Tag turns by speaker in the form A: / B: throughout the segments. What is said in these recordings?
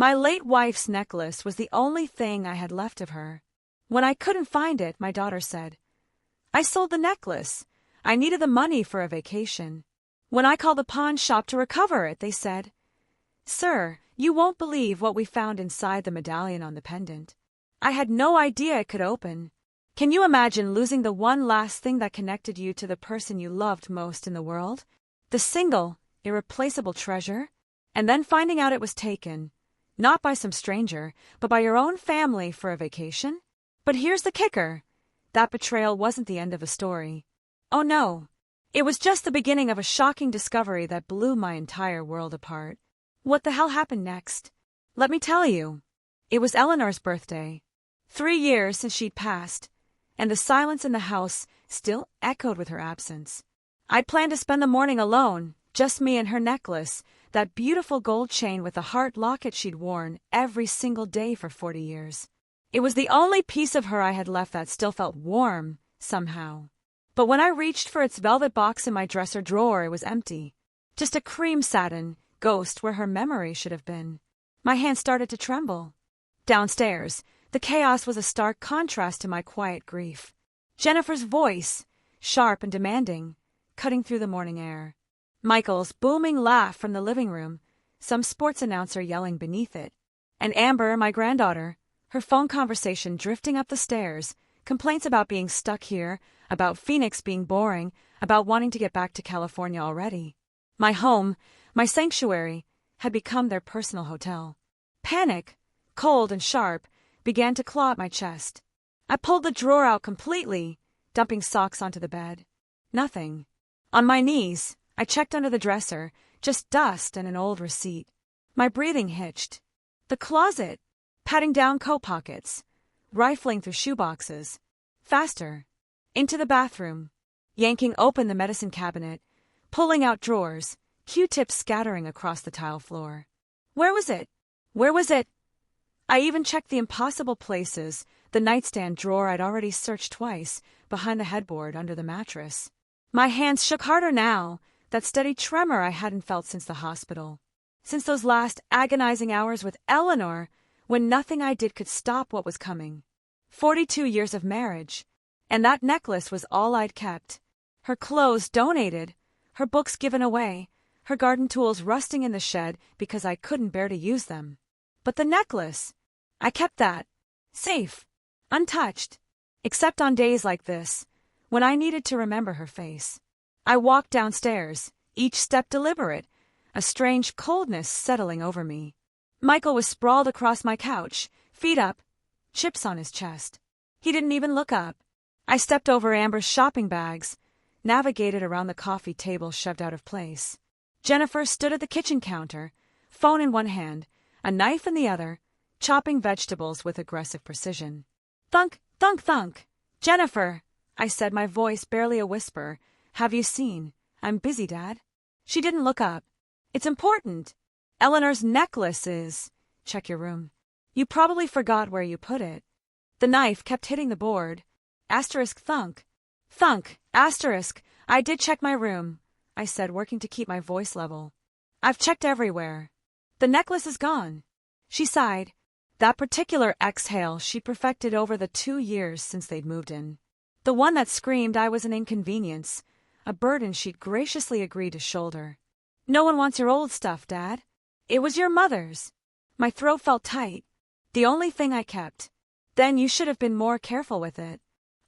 A: My late wife's necklace was the only thing I had left of her. When I couldn't find it, my daughter said, "I sold the necklace. I needed the money for a vacation." When I called the pawn shop to recover it, they said, "Sir, you won't believe what we found inside the medallion on the pendant. I had no idea it could open. Can you imagine losing the one last thing that connected you to the person you loved most in the world? The single, irreplaceable treasure? And then finding out it was taken, not by some stranger, but by your own family for a vacation? But here's the kicker. That betrayal wasn't the end of the story. Oh no. It was just the beginning of a shocking discovery that blew my entire world apart. What the hell happened next? Let me tell you. It was Eleanor's birthday. 3 years since she'd passed, and the silence in the house still echoed with her absence. I'd planned to spend the morning alone, just me and her necklace, that beautiful gold chain with the heart locket she'd worn every single day for 40 years. It was the only piece of her I had left that still felt warm, somehow. But when I reached for its velvet box in my dresser drawer, it was empty. Just a cream satin ghost where her memory should have been. My hand started to tremble. Downstairs, the chaos was a stark contrast to my quiet grief. Jennifer's voice, sharp and demanding, cutting through the morning air. Michael's booming laugh from the living room, some sports announcer yelling beneath it. And Amber, my granddaughter, her phone conversation drifting up the stairs, complaints about being stuck here, about Phoenix being boring, about wanting to get back to California already. My home, my sanctuary, had become their personal hotel. Panic, cold and sharp, began to claw at my chest. I pulled the drawer out completely, dumping socks onto the bed. Nothing. On my knees, I checked under the dresser, just dust and an old receipt. My breathing hitched. The closet, patting down coat pockets, rifling through shoeboxes. Faster. Into the bathroom, yanking open the medicine cabinet, pulling out drawers, Q-tips scattering across the tile floor. Where was it? Where was it? I even checked the impossible places, the nightstand drawer I'd already searched twice, behind the headboard, under the mattress. My hands shook harder now, that steady tremor I hadn't felt since the hospital. Since those last agonizing hours with Eleanor, when nothing I did could stop what was coming. 42 years of marriage. And that necklace was all I'd kept. Her clothes donated, her books given away, her garden tools rusting in the shed because I couldn't bear to use them. But the necklace, I kept that, safe, untouched, except on days like this, when I needed to remember her face. I walked downstairs, each step deliberate, a strange coldness settling over me. Michael was sprawled across my couch, feet up, chips on his chest. He didn't even look up. I stepped over Amber's shopping bags, navigated around the coffee table shoved out of place. Jennifer stood at the kitchen counter, phone in one hand, a knife in the other, chopping vegetables with aggressive precision. "Thunk, thunk, thunk. Jennifer," I said, my voice barely a whisper. "Have you seen? I'm busy, Dad." She didn't look up. "It's important. Eleanor's necklace is—" "Check your room. You probably forgot where you put it." The knife kept hitting the board. Asterisk thunk. "Thunk, asterisk. I did check my room," I said, working to keep my voice level. "I've checked everywhere. The necklace is gone." She sighed. That particular exhale she perfected over the 2 years since they'd moved in. The one that screamed I was an inconvenience, a burden she'd graciously agreed to shoulder. "No one wants your old stuff, Dad. It was your mother's." My throat felt tight. "The only thing I kept. Then you should have been more careful with it."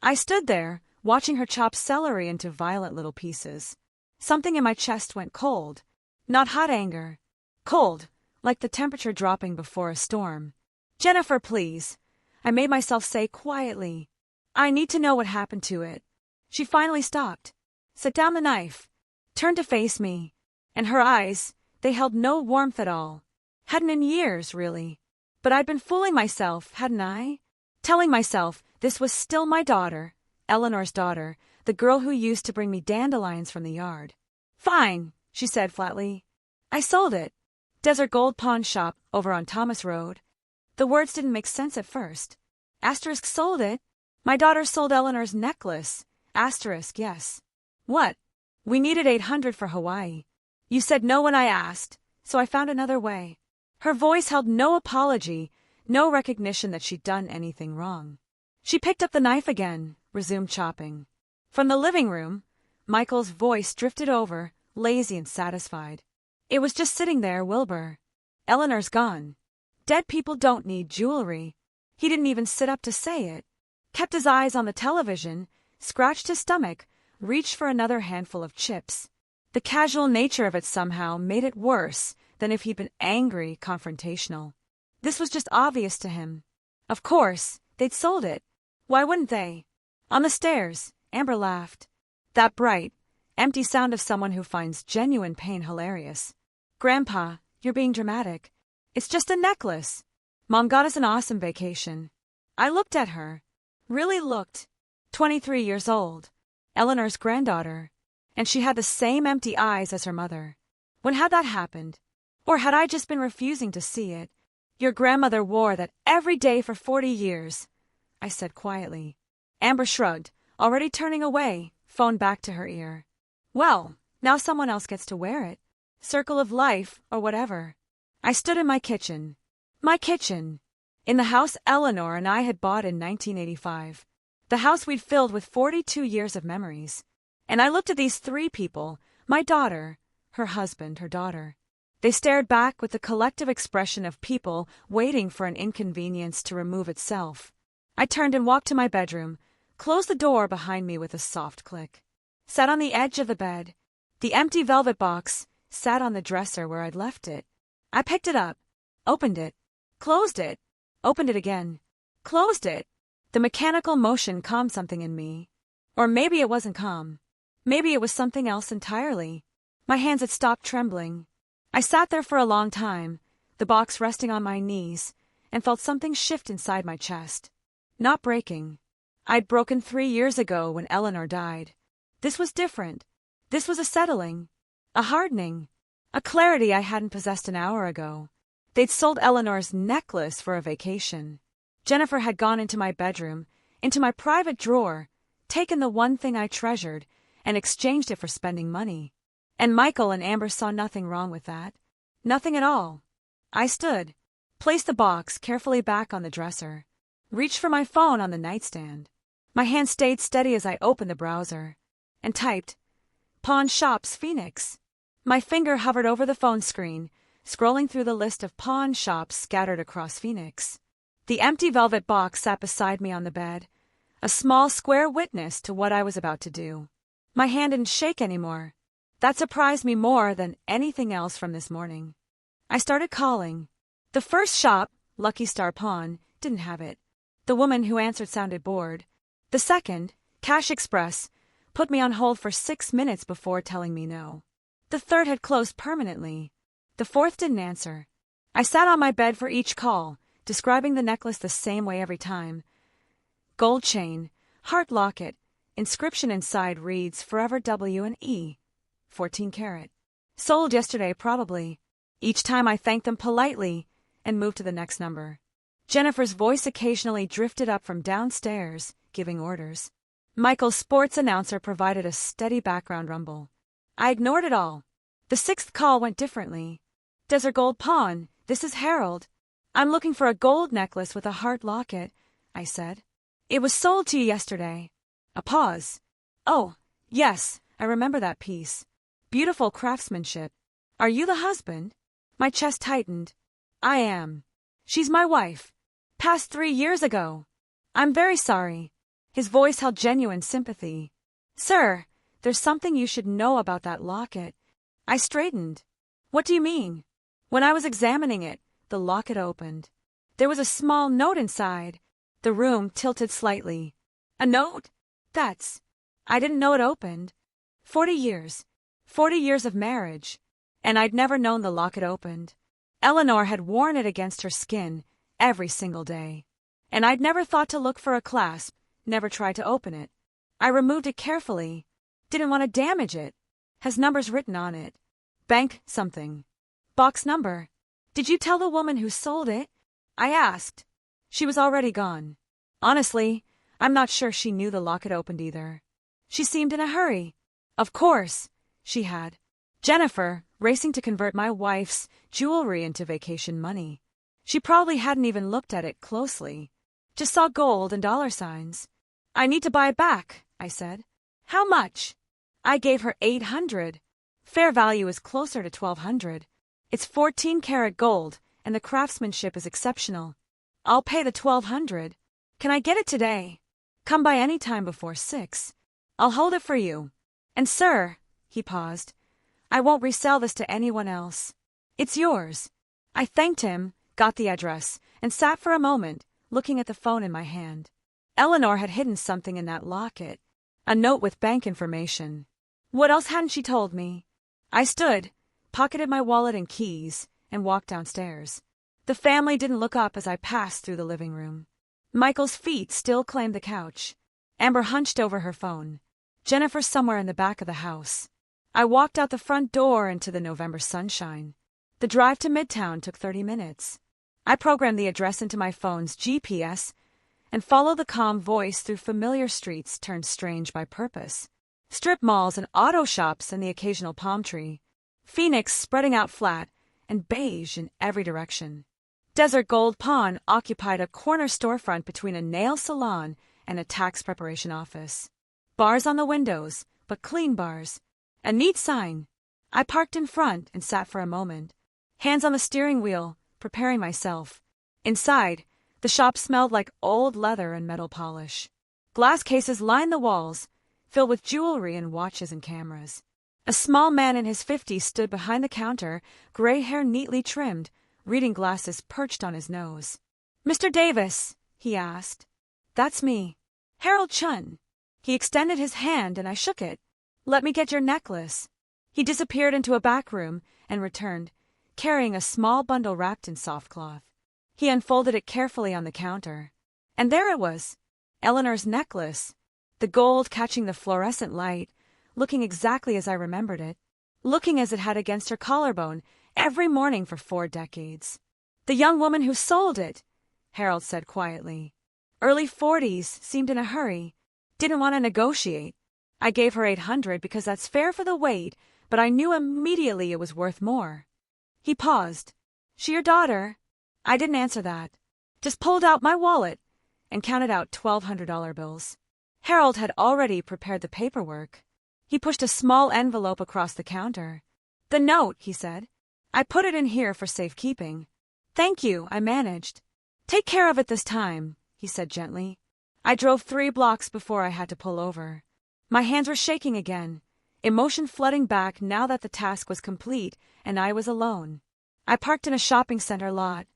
A: I stood there, watching her chop celery into violent little pieces. Something in my chest went cold. Not hot anger. Cold, like the temperature dropping before a storm. "Jennifer, please," I made myself say quietly. "I need to know what happened to it." She finally stopped, set down the knife, turned to face me, and her eyes, they held no warmth at all. Hadn't in years, really. But I'd been fooling myself, hadn't I? Telling myself this was still my daughter, Eleanor's daughter, the girl who used to bring me dandelions from the yard. "Fine," she said flatly. "I sold it. Desert Gold Pawn Shop over on Thomas Road." The words didn't make sense at first. Asterisk sold it. My daughter sold Eleanor's necklace. Asterisk, yes. What? We needed $800 for Hawaii. You said no when I asked, so I found another way. Her voice held no apology, no recognition that she'd done anything wrong. She picked up the knife again, resumed chopping. From the living room, Michael's voice drifted over, lazy and satisfied. It was just sitting there, Wilbur. Eleanor's gone. Dead people don't need jewelry. He didn't even sit up to say it. Kept his eyes on the television, scratched his stomach, reached for another handful of chips. The casual nature of it somehow made it worse than if he'd been angry, confrontational. This was just obvious to him. Of course, they'd sold it. Why wouldn't they? On the stairs, Amber laughed. That bright, empty sound of someone who finds genuine pain hilarious. Grandpa, you're being dramatic. It's just a necklace. Mom got us an awesome vacation. I looked at her. Really looked. 23 years old. Eleanor's granddaughter. And she had the same empty eyes as her mother. When had that happened? Or had I just been refusing to see it? Your grandmother wore that every day for 40 years, I said quietly. Amber shrugged, already turning away, phone back to her ear. Well, now someone else gets to wear it. Circle of life, or whatever. I stood in my kitchen. My kitchen. In the house Eleanor and I had bought in 1985. The house we'd filled with 42 years of memories. And I looked at these three people, my daughter, her husband, her daughter. They stared back with the collective expression of people waiting for an inconvenience to remove itself. I turned and walked to my bedroom, closed the door behind me with a soft click. Sat on the edge of the bed. The empty velvet box sat on the dresser where I'd left it. I picked it up, opened it, closed it, opened it again, closed it. The mechanical motion calmed something in me. Or maybe it wasn't calm. Maybe it was something else entirely. My hands had stopped trembling. I sat there for a long time, the box resting on my knees, and felt something shift inside my chest. Not breaking. I'd broken 3 years ago when Eleanor died. This was different. This was a settling, a hardening, a clarity I hadn't possessed an hour ago. They'd sold Eleanor's necklace for a vacation. Jennifer had gone into my bedroom, into my private drawer, taken the one thing I treasured, and exchanged it for spending money. And Michael and Amber saw nothing wrong with that. Nothing at all. I stood, placed the box carefully back on the dresser, reached for my phone on the nightstand. My hand stayed steady as I opened the browser and typed, Pawn Shops Phoenix. My finger hovered over the phone screen, scrolling through the list of pawn shops scattered across Phoenix. The empty velvet box sat beside me on the bed, a small square witness to what I was about to do. My hand didn't shake anymore. That surprised me more than anything else from this morning. I started calling. The first shop, Lucky Star Pawn, didn't have it. The woman who answered sounded bored. The second, Cash Express, put me on hold for 6 minutes before telling me no. The third had closed permanently. The fourth didn't answer. I sat on my bed for each call, describing the necklace the same way every time. Gold chain, heart locket, inscription inside reads Forever W and E, 14 karat. Sold yesterday probably. Each time I thanked them politely and moved to the next number. Jennifer's voice occasionally drifted up from downstairs, giving orders. Michael's sports announcer provided a steady background rumble. I ignored it all. The sixth call went differently. Desert Gold Pawn, this is Harold. I'm looking for a gold necklace with a heart locket, I said. It was sold to you yesterday. A pause. Oh, yes, I remember that piece. Beautiful craftsmanship. Are you the husband? My chest tightened. I am. She's my wife. Passed 3 years ago. I'm very sorry. His voice held genuine sympathy. Sir, there's something you should know about that locket. I straightened. What do you mean? When I was examining it, the locket opened. There was a small note inside. The room tilted slightly. A note? I didn't know it opened. 40 years. 40 years of marriage. And I'd never known the locket opened. Eleanor had worn it against her skin every single day. And I'd never thought to look for a clasp, never tried to open it. I removed it carefully. Didn't want to damage it. Has numbers written on it. Bank something. Box number. Did you tell the woman who sold it? I asked. She was already gone. Honestly, I'm not sure she knew the locket opened either. She seemed in a hurry. Of course, she had. Jennifer, racing to convert my wife's jewelry into vacation money. She probably hadn't even looked at it closely. Just saw gold and dollar signs. "I need to buy it back," I said. "How much?" I gave her $800. Fair value is closer to $1,200. It's 14-karat gold, and the craftsmanship is exceptional. I'll pay the $1,200. Can I get it today? Come by any time before 6. I'll hold it for you. And sir, he paused, I won't resell this to anyone else. It's yours. I thanked him, got the address, and sat for a moment, looking at the phone in my hand. Eleanor had hidden something in that locket, a note with bank information. What else hadn't she told me? I stood, pocketed my wallet and keys, and walked downstairs. The family didn't look up as I passed through the living room. Michael's feet still claimed the couch. Amber hunched over her phone. Jennifer somewhere in the back of the house. I walked out the front door into the November sunshine. The drive to Midtown took 30 minutes. I programmed the address into my phone's GPS and followed the calm voice through familiar streets turned strange by purpose. Strip malls and auto shops and the occasional palm tree. Phoenix spreading out flat and beige in every direction. Desert Gold Pawn occupied a corner storefront between a nail salon and a tax preparation office. Bars on the windows, but clean bars. A neat sign. I parked in front and sat for a moment. Hands on the steering wheel, preparing myself. Inside, the shop smelled like old leather and metal polish. Glass cases lined the walls, filled with jewelry and watches and cameras. A small man in his 50s stood behind the counter, gray hair neatly trimmed, reading glasses perched on his nose. "Mr. Davis?" he asked. "That's me. Harold Chun." He extended his hand and I shook it. "Let me get your necklace." He disappeared into a back room and returned, carrying a small bundle wrapped in soft cloth. He unfolded it carefully on the counter. And there it was, Eleanor's necklace, the gold catching the fluorescent light, looking exactly as I remembered it, looking as it had against her collarbone every morning for 4 decades. "The young woman who sold it," Harold said quietly. "Early 40s, seemed in a hurry, didn't want to negotiate. I gave her $800 because that's fair for the weight, but I knew immediately it was worth more." He paused. "She your daughter?" I didn't answer that. Just pulled out my wallet and counted out $1,200 bills. Harold had already prepared the paperwork. He pushed a small envelope across the counter. "The note," he said. "I put it in here for safekeeping." "Thank you," I managed. "Take care of it this time," he said gently. I drove 3 blocks before I had to pull over. My hands were shaking again, emotion flooding back now that the task was complete and I was alone. I parked in a shopping center lot,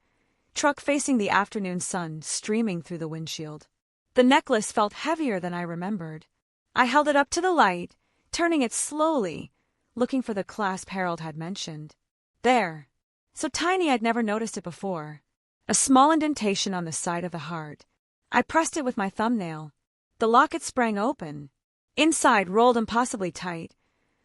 A: truck facing the afternoon sun streaming through the windshield. The necklace felt heavier than I remembered. I held it up to the light, turning it slowly, looking for the clasp Harold had mentioned. There. So tiny I'd never noticed it before. A small indentation on the side of the heart. I pressed it with my thumbnail. The locket sprang open. Inside, rolled impossibly tight,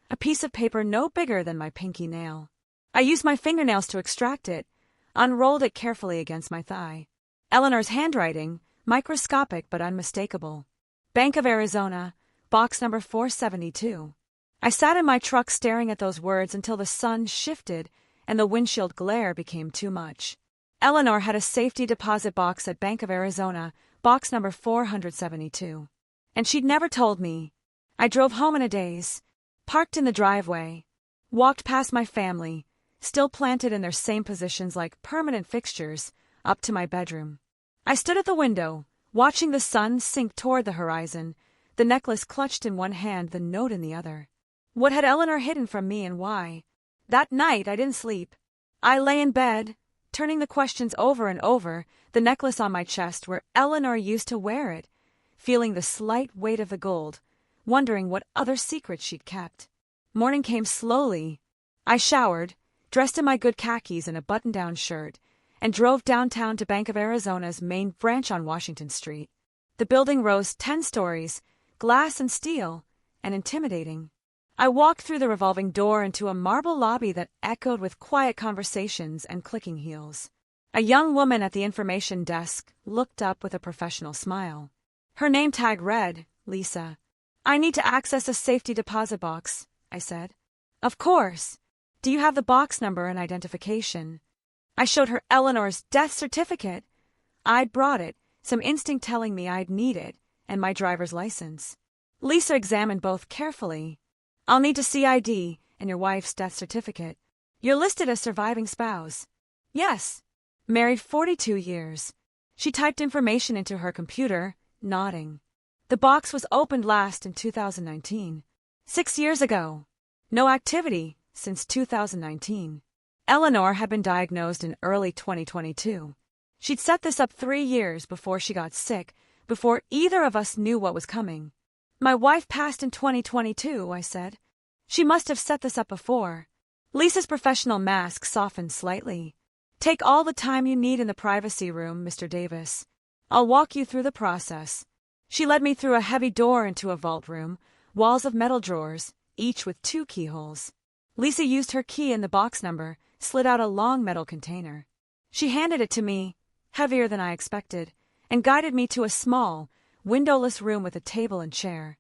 A: a piece of paper no bigger than my pinky nail. I used my fingernails to extract it, unrolled it carefully against my thigh. Eleanor's handwriting, microscopic but unmistakable. Bank of Arizona, box number 472. I sat in my truck staring at those words until the sun shifted and the windshield glare became too much. Eleanor had a safety deposit box at Bank of Arizona, box number 472. And she'd never told me. I drove home in a daze, parked in the driveway, walked past my family, still planted in their same positions like permanent fixtures, up to my bedroom. I stood at the window, watching the sun sink toward the horizon, the necklace clutched in one hand, the note in the other. What had Eleanor hidden from me and why? That night I didn't sleep. I lay in bed, turning the questions over and over, the necklace on my chest where Eleanor used to wear it, feeling the slight weight of the gold, wondering what other secrets she'd kept. Morning came slowly. I showered, dressed in my good khakis and a button-down shirt, and drove downtown to Bank of Arizona's main branch on Washington Street. The building rose 10 stories, glass and steel, and intimidating. I walked through the revolving door into a marble lobby that echoed with quiet conversations and clicking heels. A young woman at the information desk looked up with a professional smile. Her name tag read, Lisa. "I need to access a safety deposit box," I said. "Of course." Do you have the box number and identification? I showed her Eleanor's death certificate. I'd brought it, some instinct telling me I'd need it, and my driver's license. Lisa examined both carefully. I'll need to see ID and your wife's death certificate. You're listed as surviving spouse. Yes. Married 42 years. She typed information into her computer, nodding. The box was opened last in 2019. 6 years ago. No activity since 2019. Eleanor had been diagnosed in early 2022. She'd set this up 3 years before she got sick, before either of us knew what was coming. My wife passed in 2022, I said. She must have set this up before. Lisa's professional mask softened slightly. Take all the time you need in the privacy room, Mr. Davis. I'll walk you through the process. She led me through a heavy door into a vault room, walls of metal drawers, each with 2 keyholes. Lisa used her key in the box number, slid out a long metal container. She handed it to me, heavier than I expected, and guided me to a small, windowless room with a table and chair.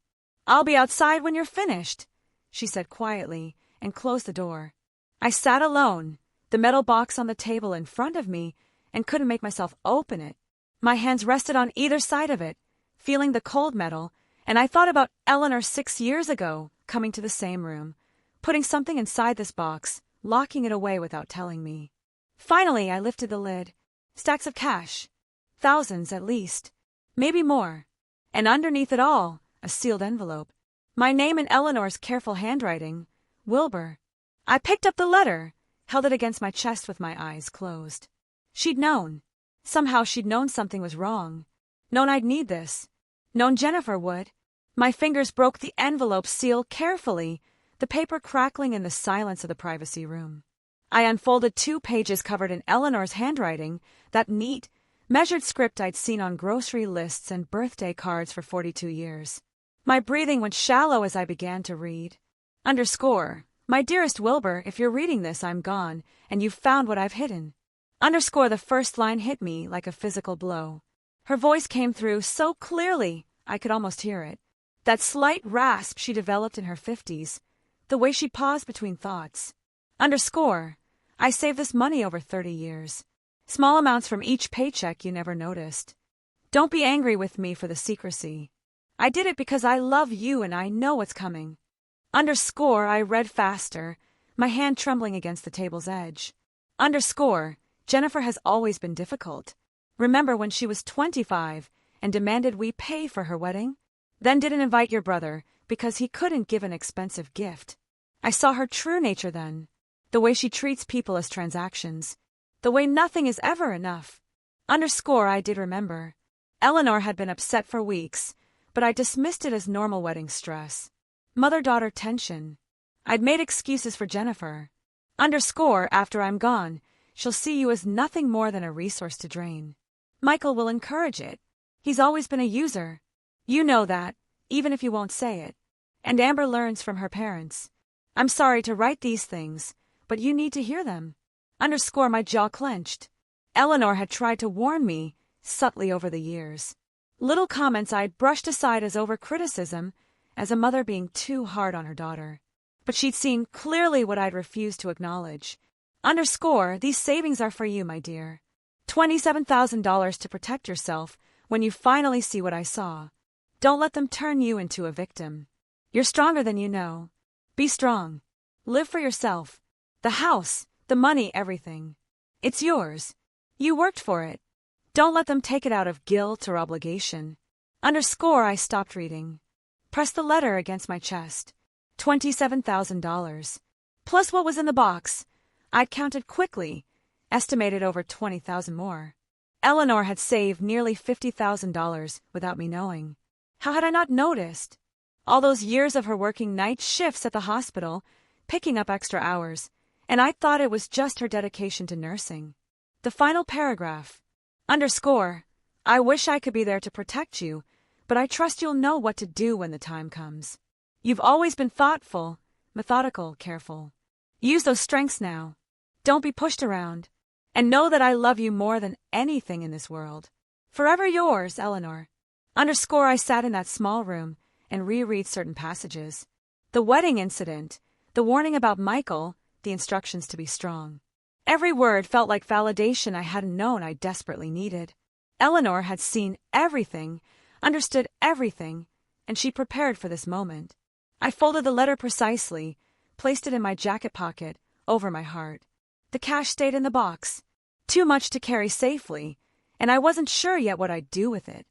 A: I'll be outside when you're finished, she said quietly, and closed the door. I sat alone, the metal box on the table in front of me, and couldn't make myself open it. My hands rested on either side of it, feeling the cold metal, and I thought about Eleanor 6 years ago, coming to the same room, putting something inside this box, locking it away without telling me. Finally, I lifted the lid. Stacks of cash. Thousands at least. Maybe more. And underneath it all, a sealed envelope. My name in Eleanor's careful handwriting, Wilbur. I picked up the letter, held it against my chest with my eyes closed. She'd known. Somehow she'd known something was wrong. Known I'd need this. Known Jennifer would. My fingers broke the envelope seal carefully, the paper crackling in the silence of the privacy room. I unfolded 2 pages covered in Eleanor's handwriting, that neat, measured script I'd seen on grocery lists and birthday cards for 42 years. My breathing went shallow as I began to read. Underscore, my dearest Wilbur, if you're reading this, I'm gone, and you've found what I've hidden. Underscore, the first line hit me like a physical blow. Her voice came through so clearly, I could almost hear it. That slight rasp she developed in her 50s, the way she paused between thoughts. Underscore, I saved this money over 30 years. Small amounts from each paycheck you never noticed. Don't be angry with me for the secrecy. I did it because I love you and I know what's coming. Underscore, I read faster, my hand trembling against the table's edge. Underscore, Jennifer has always been difficult. Remember when she was 25 and demanded we pay for her wedding? Then didn't invite your brother because he couldn't give an expensive gift. I saw her true nature then. The way she treats people as transactions. The way nothing is ever enough. Underscore, I did remember. Eleanor had been upset for weeks, but I dismissed it as normal wedding stress. Mother-daughter tension. I'd made excuses for Jennifer. Underscore, after I'm gone, she'll see you as nothing more than a resource to drain. Michael will encourage it. He's always been a user. You know that, even if you won't say it. And Amber learns from her parents. I'm sorry to write these things, but you need to hear them. Underscore, my jaw clenched. Eleanor had tried to warn me, subtly over the years. Little comments I'd brushed aside as over-criticism, as a mother being too hard on her daughter. But she'd seen clearly what I'd refused to acknowledge. Underscore, these savings are for you, my dear. $27,000 to protect yourself when you finally see what I saw. Don't let them turn you into a victim. You're stronger than you know. Be strong. Live for yourself. The house, the money, everything. It's yours. You worked for it. Don't let them take it out of guilt or obligation. Underscore, I stopped reading. Pressed the letter against my chest. $27,000. Plus what was in the box. I'd counted quickly, estimated over $20,000 more. Eleanor had saved nearly $50,000 without me knowing. How had I not noticed? All those years of her working night shifts at the hospital, picking up extra hours, and I thought it was just her dedication to nursing. The final paragraph. Underscore, I wish I could be there to protect you, but I trust you'll know what to do when the time comes. You've always been thoughtful, methodical, careful. Use those strengths now. Don't be pushed around. And know that I love you more than anything in this world. Forever yours, Eleanor. Underscore, I sat in that small room and reread certain passages. The wedding incident, the warning about Michael, the instructions to be strong. Every word felt like validation I hadn't known I desperately needed. Eleanor had seen everything, understood everything, and she prepared for this moment. I folded the letter precisely, placed it in my jacket pocket, over my heart. The cash stayed in the box, too much to carry safely, and I wasn't sure yet what I'd do with it.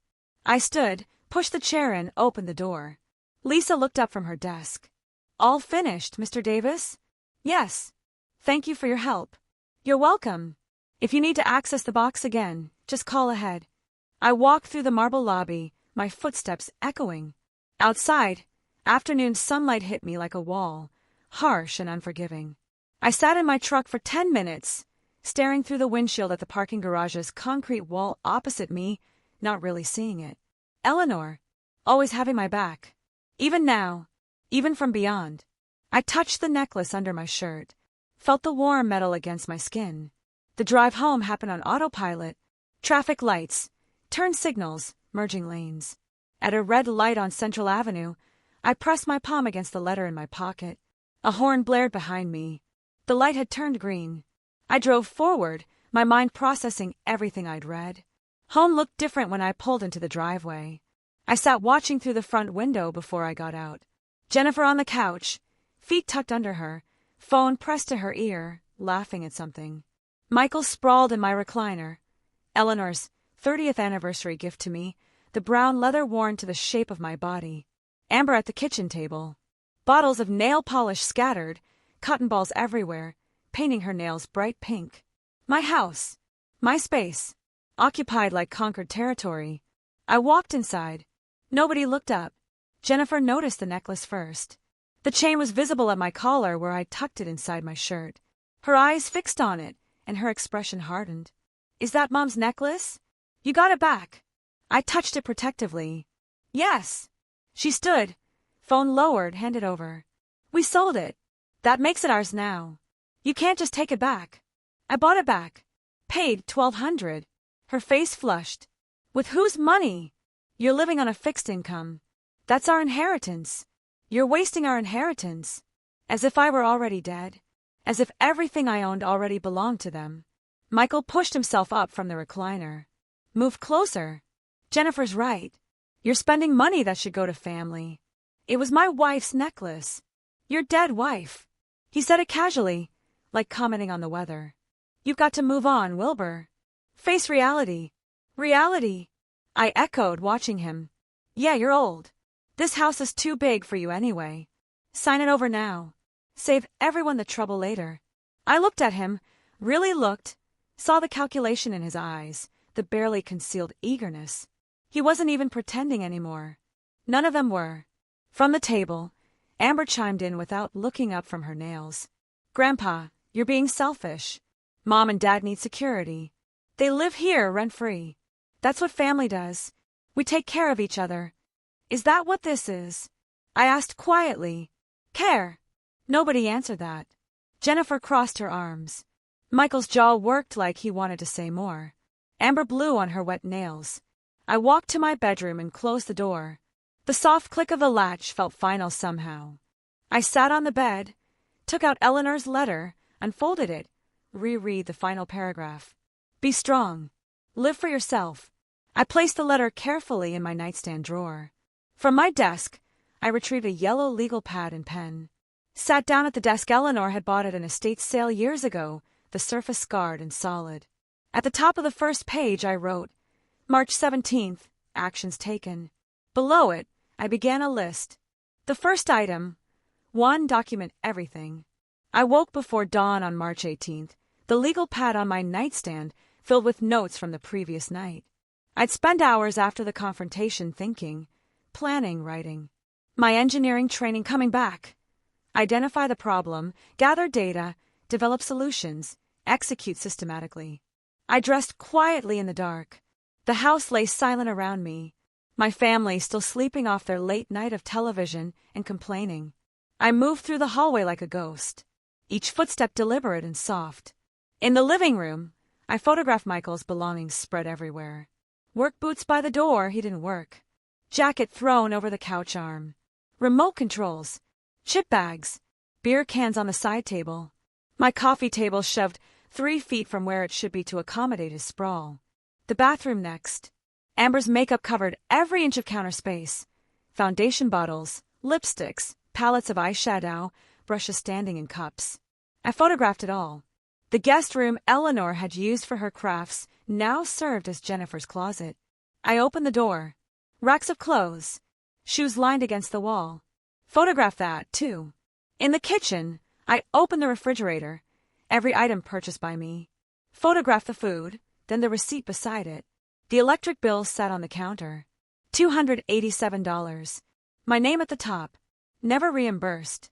A: I stood, pushed the chair in, opened the door. Lisa looked up from her desk. "All finished, Mr. Davis?" "Yes. Thank you for your help." "You're welcome. If you need to access the box again, just call ahead." I walked through the marble lobby, my footsteps echoing. Outside, afternoon sunlight hit me like a wall, harsh and unforgiving. I sat in my truck for 10 minutes, staring through the windshield at the parking garage's concrete wall opposite me, not really seeing it. Eleanor, always having my back. Even now, even from beyond. I touched the necklace under my shirt, felt the warm metal against my skin. The drive home happened on autopilot. Traffic lights, turn signals, merging lanes. At a red light on Central Avenue, I pressed my palm against the letter in my pocket. A horn blared behind me. The light had turned green. I drove forward, my mind processing everything I'd read. Home looked different when I pulled into the driveway. I sat watching through the front window before I got out. Jennifer on the couch, feet tucked under her, phone pressed to her ear, laughing at something. Michael sprawled in my recliner. Eleanor's 30th anniversary gift to me, the brown leather worn to the shape of my body. Amber at the kitchen table. Bottles of nail polish scattered, cotton balls everywhere, painting her nails bright pink. My house. My space. Occupied like conquered territory. I walked inside. Nobody looked up. Jennifer noticed the necklace first. The chain was visible at my collar where I tucked it inside my shirt. Her eyes fixed on it, and her expression hardened. "Is that Mom's necklace? You got it back." I touched it protectively. "Yes." She stood, phone lowered, handed over. "We sold it. That makes it ours now. You can't just take it back." "I bought it back. Paid $1,200. Her face flushed. "With whose money? You're living on a fixed income. That's our inheritance. You're wasting our inheritance." As if I were already dead. As if everything I owned already belonged to them. Michael pushed himself up from the recliner. "Move closer. Jennifer's right. You're spending money that should go to family. It was my wife's necklace. Your dead wife." He said it casually, like commenting on the weather. "You've got to move on, Wilbur. Face reality." "Reality?" I echoed, watching him. "Yeah, you're old. This house is too big for you anyway. Sign it over now. Save everyone the trouble later." I looked at him, really looked, saw the calculation in his eyes, the barely concealed eagerness. He wasn't even pretending anymore. None of them were. From the table, Amber chimed in without looking up from her nails. "Grandpa, you're being selfish. Mom and Dad need security. They live here rent-free. That's what family does. We take care of each other. Is that what this is?" I asked quietly. "Care?" Nobody answered that. Jennifer crossed her arms. Michael's jaw worked like he wanted to say more. Amber blew on her wet nails. I walked to my bedroom and closed the door. The soft click of the latch felt final somehow. I sat on the bed, took out Eleanor's letter, unfolded it, reread the final paragraph. "Be strong. Live for yourself." I placed the letter carefully in my nightstand drawer. From my desk, I retrieved a yellow legal pad and pen. Sat down at the desk. Eleanor had bought at an estate sale years ago, the surface scarred and solid. At the top of the first page I wrote, March 17th, actions taken. Below it, I began a list. The first item, 1. Document everything. I woke before dawn on March 18th, the legal pad on my nightstand filled with notes from the previous night. I'd spent hours after the confrontation thinking, planning, writing. My engineering training coming back. Identify the problem, gather data, develop solutions, execute systematically. I dressed quietly in the dark. The house lay silent around me, my family still sleeping off their late night of television and complaining. I moved through the hallway like a ghost, each footstep deliberate and soft. In the living room, I photographed Michael's belongings spread everywhere. Work boots by the door, he didn't work. Jacket thrown over the couch arm. Remote controls. Chip bags. Beer cans on the side table. My coffee table shoved 3 feet from where it should be to accommodate his sprawl. The bathroom next. Amber's makeup covered every inch of counter space. Foundation bottles, lipsticks, palettes of eyeshadow, brushes standing in cups. I photographed it all. The guest room Eleanor had used for her crafts now served as Jennifer's closet. I opened the door. Racks of clothes. Shoes lined against the wall. Photographed that, too. In the kitchen, I opened the refrigerator. Every item purchased by me. Photographed the food, then the receipt beside it. The electric bill sat on the counter. $287. My name at the top. Never reimbursed.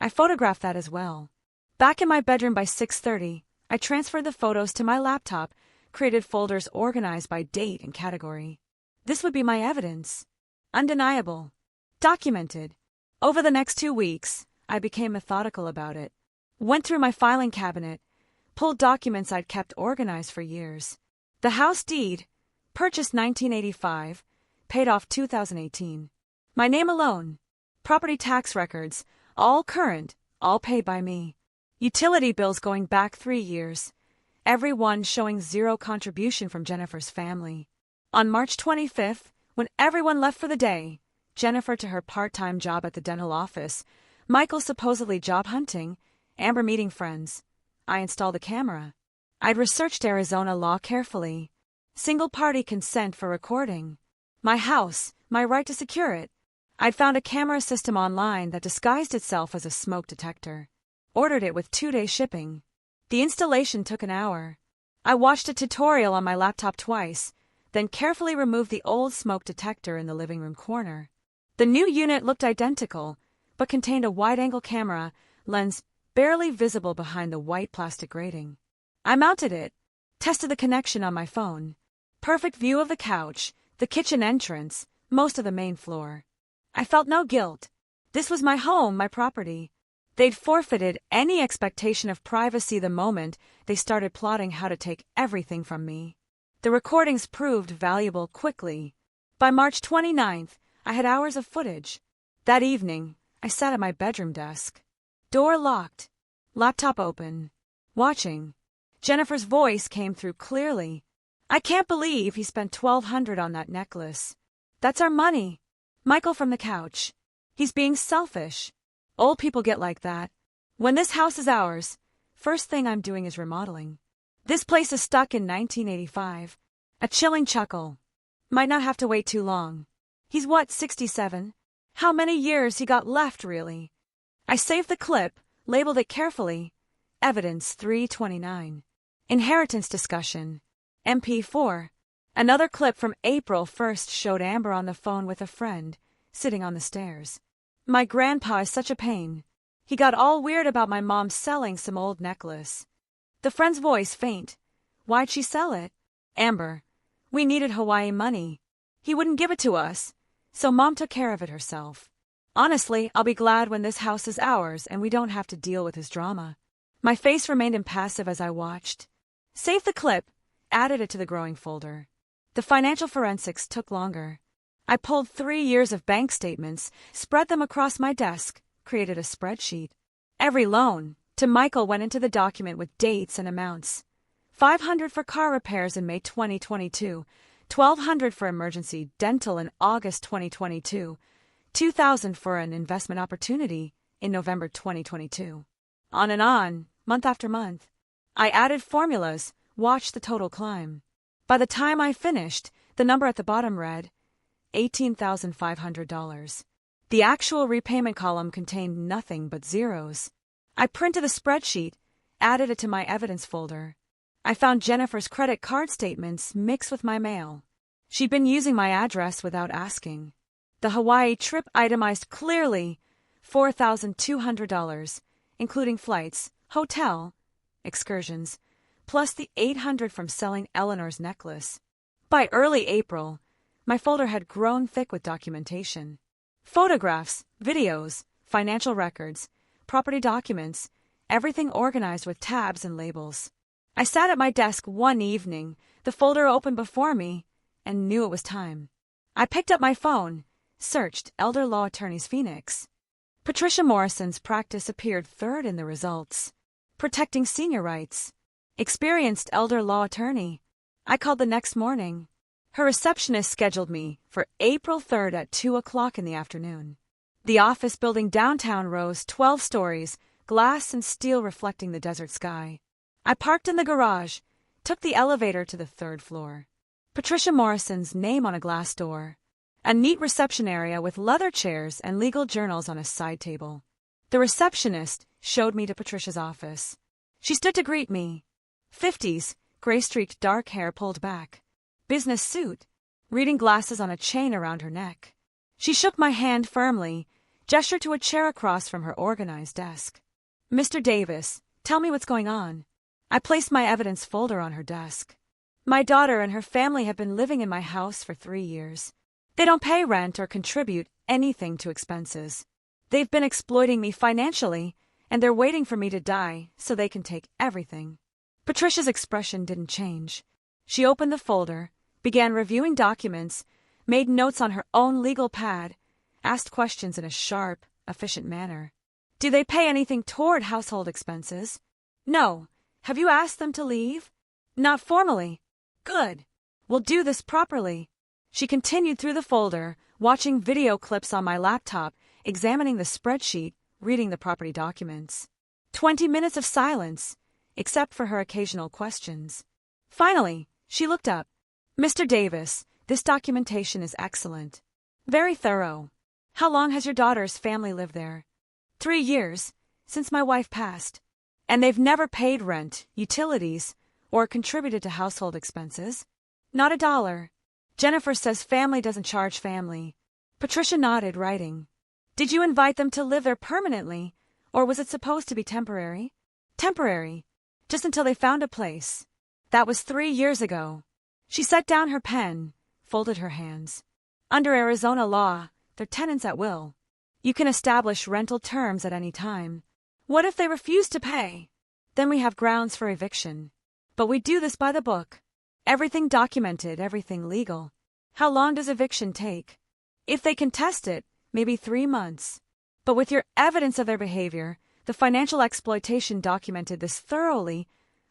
A: I photographed that as well. Back in my bedroom by 6:30, I transferred the photos to my laptop, created folders organized by date and category. This would be my evidence. Undeniable. Documented. Over the next 2 weeks, I became methodical about it. Went through my filing cabinet, pulled documents I'd kept organized for years. The house deed, purchased 1985, paid off 2018. My name alone. Property tax records, all current, all paid by me. Utility bills going back 3 years. Every one showing zero contribution from Jennifer's family. On March 25th, when everyone left for the day, Jennifer to her part-time job at the dental office, Michael supposedly job hunting, Amber meeting friends. I installed the camera. I'd researched Arizona law carefully. Single-party consent for recording. My house, my right to secure it. I'd found a camera system online that disguised itself as a smoke detector. Ordered it with 2-day shipping. The installation took an hour. I watched a tutorial on my laptop twice, then carefully removed the old smoke detector in the living room corner. The new unit looked identical, but contained a wide-angle camera, lens barely visible behind the white plastic grating. I mounted it, tested the connection on my phone. Perfect view of the couch, the kitchen entrance, most of the main floor. I felt no guilt. This was my home, my property. They'd forfeited any expectation of privacy the moment they started plotting how to take everything from me. The recordings proved valuable quickly. By March 29th, I had hours of footage. That evening, I sat at my bedroom desk. Door locked. Laptop open. Watching. Jennifer's voice came through clearly. I can't believe he spent $1,200 on that necklace. That's our money. Michael from the couch. He's being selfish. Old people get like that. When this house is ours, first thing I'm doing is remodeling. This place is stuck in 1985. A chilling chuckle. Might not have to wait too long. He's what, 67? How many years he got left, really? I saved the clip, labeled it carefully. Evidence 329. Inheritance discussion. MP4. Another clip from April 1st showed Amber on the phone with a friend, sitting on the stairs. My grandpa is such a pain. He got all weird about my mom selling some old necklace. The friend's voice faint. Why'd she sell it? Amber. We needed Hawaii money. He wouldn't give it to us, so Mom took care of it herself. Honestly, I'll be glad when this house is ours and we don't have to deal with his drama. My face remained impassive as I watched. Saved the clip, added it to the growing folder. The financial forensics took longer. I pulled 3 years of bank statements, spread them across my desk, created a spreadsheet. Every loan to Michael went into the document with dates and amounts. $500 for car repairs in May 2022, $1,200 for emergency dental in August 2022, $2,000 for an investment opportunity in November 2022. On and on, month after month. I added formulas, watched the total climb. By the time I finished, the number at the bottom read $18,500. The actual repayment column contained nothing but zeros. I printed the spreadsheet, added it to my evidence folder. I found Jennifer's credit card statements mixed with my mail. She'd been using my address without asking. The Hawaii trip itemized clearly $4,200, including flights, hotel, excursions, plus the $800 from selling Eleanor's necklace. By early April, my folder had grown thick with documentation. Photographs, videos, financial records, property documents, everything organized with tabs and labels. I sat at my desk one evening, the folder open before me, and knew it was time. I picked up my phone, searched Elder Law Attorneys Phoenix. Patricia Morrison's practice appeared third in the results. protecting senior rights. Experienced elder law attorney. I called the next morning. Her receptionist scheduled me for April 3rd at 2 o'clock in the afternoon. The office building downtown rose 12 stories, glass and steel reflecting the desert sky. I parked in the garage, took the elevator to the 3rd floor. Patricia Morrison's name on a glass door. A neat reception area with leather chairs and legal journals on a side table. The receptionist showed me to Patricia's office. She stood to greet me. 50s, gray-streaked dark hair pulled back. Business suit, reading glasses on a chain around her neck. She shook my hand firmly, gestured to a chair across from her organized desk. Mr. Davis, tell me what's going on. I placed my evidence folder on her desk. My daughter and her family have been living in my house for 3 years. They don't pay rent or contribute anything to expenses. They've been exploiting me financially, and they're waiting for me to die so they can take everything. Patricia's expression didn't change. She opened the folder, began reviewing documents, made notes on her own legal pad, asked questions in a sharp, efficient manner. Do they pay anything toward household expenses? No. Have you asked them to leave? Not formally. Good. We'll do this properly. She continued through the folder, watching video clips on my laptop, examining the spreadsheet, reading the property documents. 20 minutes of silence, except for her occasional questions. Finally, she looked up. Mr. Davis, this documentation is excellent. Very thorough. How long has your daughter's family lived there? 3 years, since my wife passed. And they've never paid rent, utilities, or contributed to household expenses? Not a dollar. Jennifer says family doesn't charge family. Patricia nodded, writing. Did you invite them to live there permanently, or was it supposed to be temporary? Temporary. Just until they found a place. That was 3 years ago. She set down her pen, folded her hands. Under Arizona law, they're tenants at will. You can establish rental terms at any time. What if they refuse to pay? Then we have grounds for eviction. But we do this by the book. Everything documented, everything legal. How long does eviction take? If they contest it, maybe 3 months. But with your evidence of their behavior, the financial exploitation documented this thoroughly,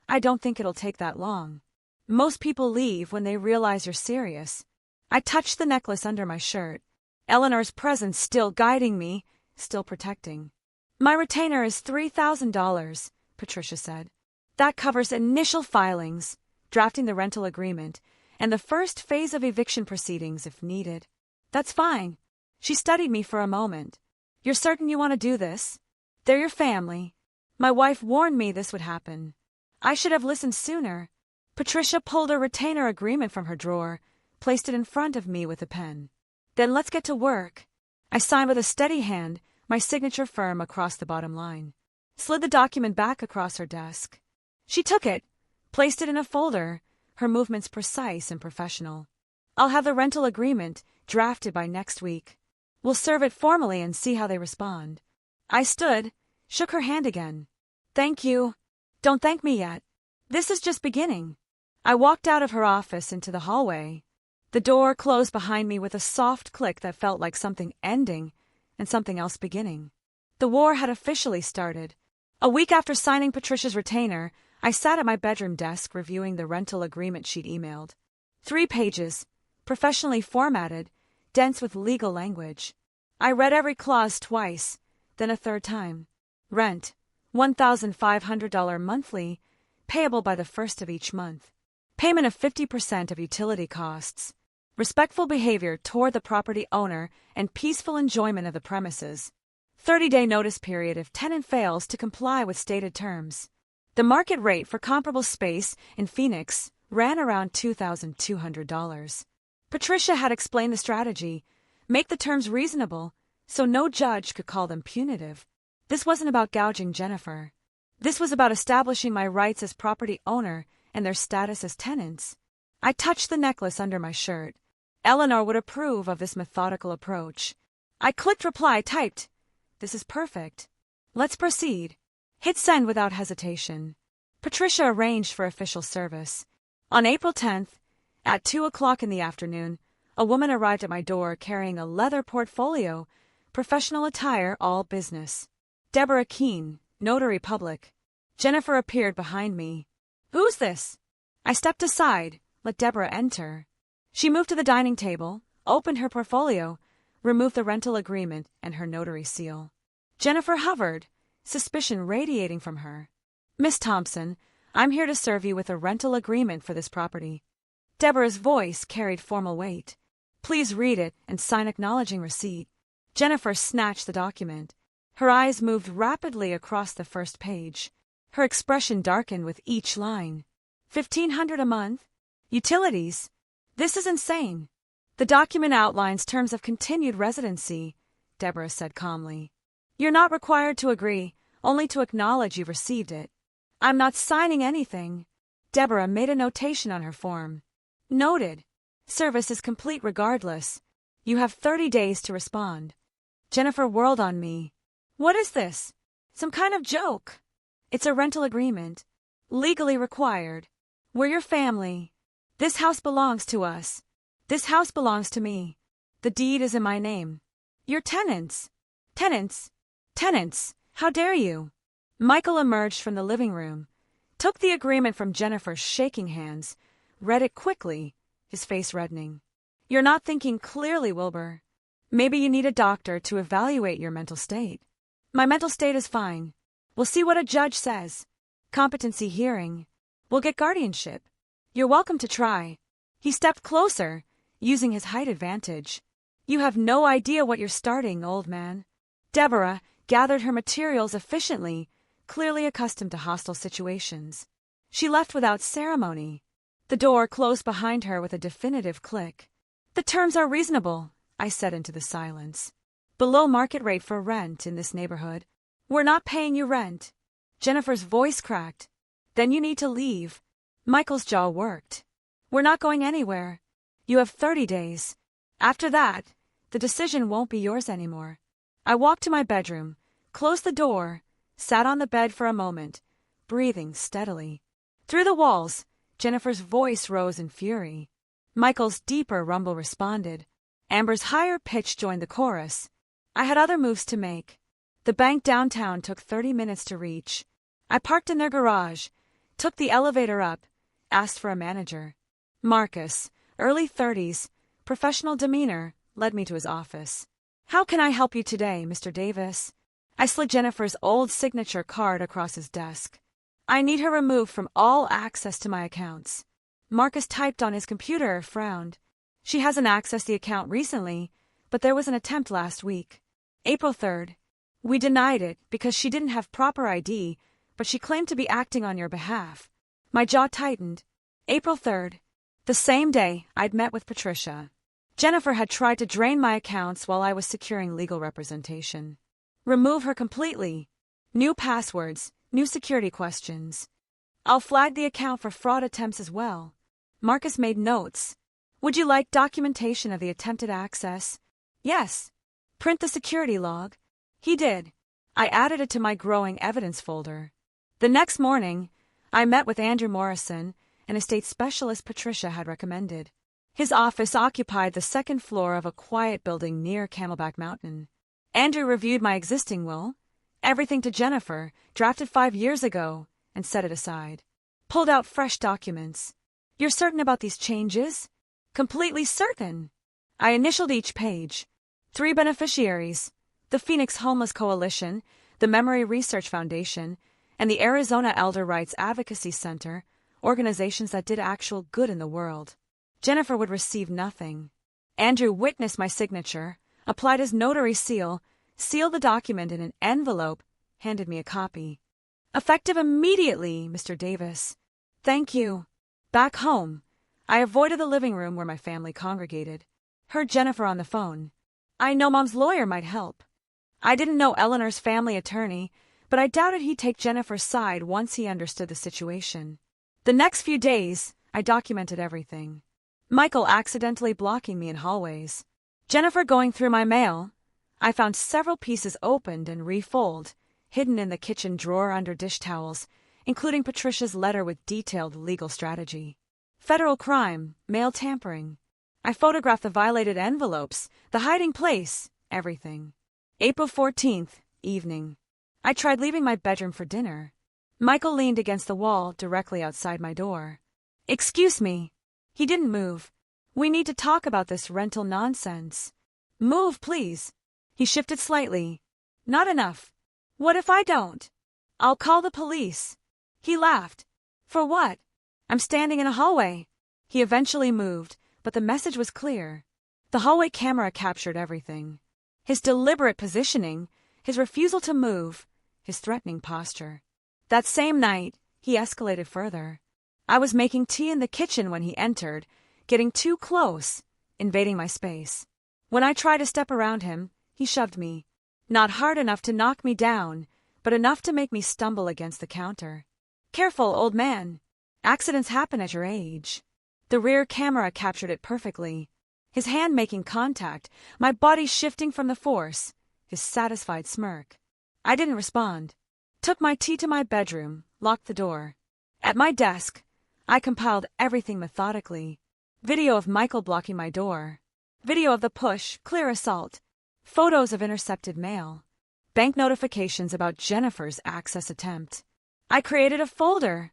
A: I don't think it'll take that long. Most people leave when they realize you're serious. I touched the necklace under my shirt. Eleanor's presence still guiding me, still protecting. My retainer is $3,000, Patricia said. That covers initial filings, drafting the rental agreement, and the first phase of eviction proceedings if needed. That's fine. She studied me for a moment. You're certain you want to do this? They're your family. My wife warned me this would happen. I should have listened sooner. Patricia pulled a retainer agreement from her drawer, placed it in front of me with a pen. Then let's get to work. I signed with a steady hand, my signature firm across the bottom line. Slid the document back across her desk. She took it, placed it in a folder, her movements precise and professional. I'll have the rental agreement drafted by next week. We'll serve it formally and see how they respond. I stood, shook her hand again. Thank you. Don't thank me yet. This is just beginning. I walked out of her office into the hallway. The door closed behind me with a soft click that felt like something ending and something else beginning. The war had officially started. A week after signing Patricia's retainer, I sat at my bedroom desk reviewing the rental agreement she'd emailed. 3 pages, professionally formatted, dense with legal language. I read every clause twice, then a third time. Rent, $1,500 monthly, payable by the 1st of each month. Payment of 50% of utility costs. Respectful behavior toward the property owner and peaceful enjoyment of the premises. 30-day notice period if tenant fails to comply with stated terms. The market rate for comparable space in Phoenix ran around $2,200. Patricia had explained the strategy, make the terms reasonable, so no judge could call them punitive. This wasn't about gouging Jennifer. This was about establishing my rights as property owner and their status as tenants. I touched the necklace under my shirt. Eleanor would approve of this methodical approach. I clicked reply, typed, "This is perfect. Let's proceed." Hit send without hesitation. Patricia arranged for official service. On April 10th, at 2 o'clock in the afternoon, a woman arrived at my door carrying a leather portfolio, professional attire, all business. Deborah Keene, Notary Public. Jennifer appeared behind me. Who's this? I stepped aside, let Deborah enter. She moved to the dining table, opened her portfolio, removed the rental agreement and her notary seal. Jennifer hovered, suspicion radiating from her. Miss Thompson, I'm here to serve you with a rental agreement for this property. Deborah's voice carried formal weight. Please read it and sign acknowledging receipt. Jennifer snatched the document. Her eyes moved rapidly across the first page. Her expression darkened with each line. $1,500 a month? Utilities? This is insane. The document outlines terms of continued residency, Deborah said calmly. You're not required to agree, only to acknowledge you've received it. I'm not signing anything. Deborah made a notation on her form. Noted. Service is complete regardless. You have 30 days to respond. Jennifer whirled on me. What is this? Some kind of joke? It's a rental agreement. Legally required. We're your family. This house belongs to us. This house belongs to me. The deed is in my name. You're tenants. Tenants. Tenants. How dare you? Michael emerged from the living room, took the agreement from Jennifer's shaking hands, read it quickly, his face reddening. You're not thinking clearly, Wilbur. Maybe you need a doctor to evaluate your mental state. My mental state is fine. We'll see what a judge says. Competency hearing. We'll get guardianship. You're welcome to try. He stepped closer, using his height advantage. You have no idea what you're starting, old man. Deborah gathered her materials efficiently, clearly accustomed to hostile situations. She left without ceremony. The door closed behind her with a definitive click. The terms are reasonable, I said into the silence. Below market rate for rent in this neighborhood. We're not paying you rent. Jennifer's voice cracked. Then you need to leave. Michael's jaw worked. We're not going anywhere. You have 30 days. After that, the decision won't be yours anymore. I walked to my bedroom, closed the door, sat on the bed for a moment, breathing steadily. Through the walls, Jennifer's voice rose in fury. Michael's deeper rumble responded. Amber's higher pitch joined the chorus. I had other moves to make. The bank downtown took 30 minutes to reach. I parked in their garage, took the elevator up, asked for a manager. Marcus, early 30s, professional demeanor, led me to his office. How can I help you today, Mr. Davis? I slid Jennifer's old signature card across his desk. I need her removed from all access to my accounts. Marcus typed on his computer, frowned. She hasn't accessed the account recently, but there was an attempt last week. April 3rd. We denied it because she didn't have proper ID, but she claimed to be acting on your behalf. My jaw tightened. April 3rd. The same day I'd met with Patricia. Jennifer had tried to drain my accounts while I was securing legal representation. Remove her completely. New passwords, new security questions. I'll flag the account for fraud attempts as well. Marcus made notes. Would you like documentation of the attempted access? Yes. Print the security log. He did. I added it to my growing evidence folder. The next morning, I met with Andrew Morrison, an estate specialist Patricia had recommended. His office occupied the second floor of a quiet building near Camelback Mountain. Andrew reviewed my existing will, everything to Jennifer, drafted 5 years ago, and set it aside. Pulled out fresh documents. You're certain about these changes? Completely certain. I initialed each page. 3 beneficiaries: the Phoenix Homeless Coalition, the Memory Research Foundation, and the Arizona Elder Rights Advocacy Center, organizations that did actual good in the world. Jennifer would receive nothing. Andrew witnessed my signature, applied his notary seal, sealed the document in an envelope, handed me a copy. Effective immediately, Mr. Davis. Thank you. Back home, I avoided the living room where my family congregated. Heard Jennifer on the phone. I know Mom's lawyer might help. I didn't know Eleanor's family attorney, but I doubted he'd take Jennifer's side once he understood the situation. The next few days, I documented everything. Michael accidentally blocking me in hallways. Jennifer going through my mail. I found several pieces opened and refolded, hidden in the kitchen drawer under dish towels, including Patricia's letter with detailed legal strategy. Federal crime, mail tampering. I photographed the violated envelopes, the hiding place, everything. April 14th, evening. I tried leaving my bedroom for dinner. Michael leaned against the wall directly outside my door. Excuse me. He didn't move. We need to talk about this rental nonsense. Move, please. He shifted slightly. Not enough. What if I don't? I'll call the police. He laughed. For what? I'm standing in a hallway. He eventually moved, but the message was clear. The hallway camera captured everything. His deliberate positioning, his refusal to move, his threatening posture. That same night, he escalated further. I was making tea in the kitchen when he entered, getting too close, invading my space. When I tried to step around him, he shoved me. Not hard enough to knock me down, but enough to make me stumble against the counter. Careful, old man. Accidents happen at your age. The rear camera captured it perfectly. His hand making contact, my body shifting from the force, his satisfied smirk. I didn't respond. Took my tea to my bedroom, locked the door. At my desk, I compiled everything methodically. Video of Michael blocking my door. Video of the push, clear assault. Photos of intercepted mail. Bank notifications about Jennifer's access attempt. I created a folder,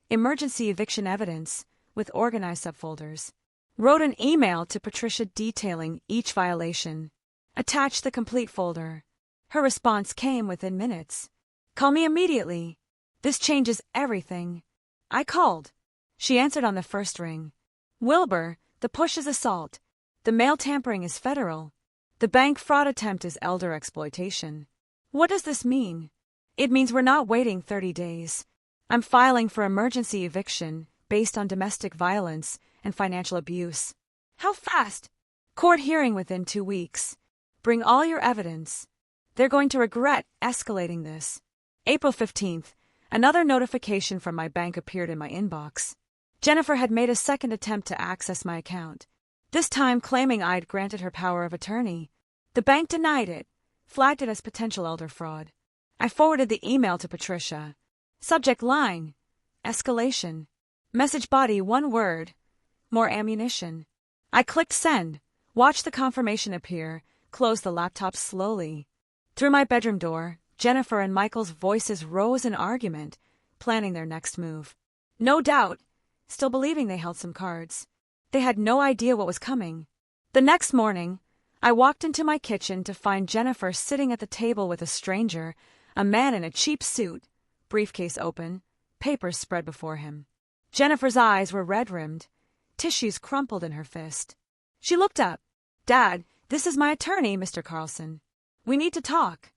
A: emergency eviction evidence, with organized subfolders. Wrote an email to Patricia detailing each violation. Attached the complete folder. Her response came within minutes. Call me immediately. This changes everything. I called. She answered on the first ring. Wilbur, the push is assault. The mail tampering is federal. The bank fraud attempt is elder exploitation. What does this mean? It means we're not waiting 30 days. I'm filing for emergency eviction based on domestic violence and financial abuse. How fast? Court hearing within 2 weeks. Bring all your evidence. They're going to regret escalating this. April 15th, another notification from my bank appeared in my inbox. Jennifer had made a second attempt to access my account, this time claiming I'd granted her power of attorney. The bank denied it, flagged it as potential elder fraud. I forwarded the email to Patricia. Subject line: escalation. Message body: one word: more ammunition. I clicked send, watched the confirmation appear, closed the laptop slowly. Through my bedroom door, Jennifer and Michael's voices rose in argument, planning their next move. No doubt, still believing they held some cards. They had no idea what was coming. The next morning, I walked into my kitchen to find Jennifer sitting at the table with a stranger, a man in a cheap suit, briefcase open, papers spread before him. Jennifer's eyes were red-rimmed, tissues crumpled in her fist. She looked up. Dad, this is my attorney, Mr. Carlson. We need to talk.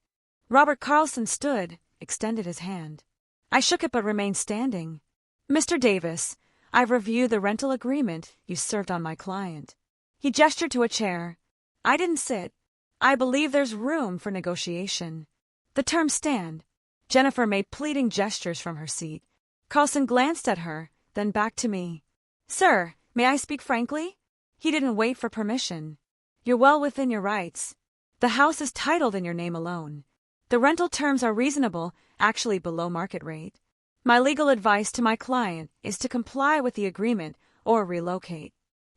A: Robert Carlson stood, extended his hand. I shook it but remained standing. Mr. Davis, I've reviewed the rental agreement you served on my client. He gestured to a chair. I didn't sit. I believe there's room for negotiation. The terms stand. Jennifer made pleading gestures from her seat. Carlson glanced at her, then back to me. Sir, may I speak frankly? He didn't wait for permission. You're well within your rights. The house is titled in your name alone. The rental terms are reasonable, actually below market rate. My legal advice to my client is to comply with the agreement or relocate.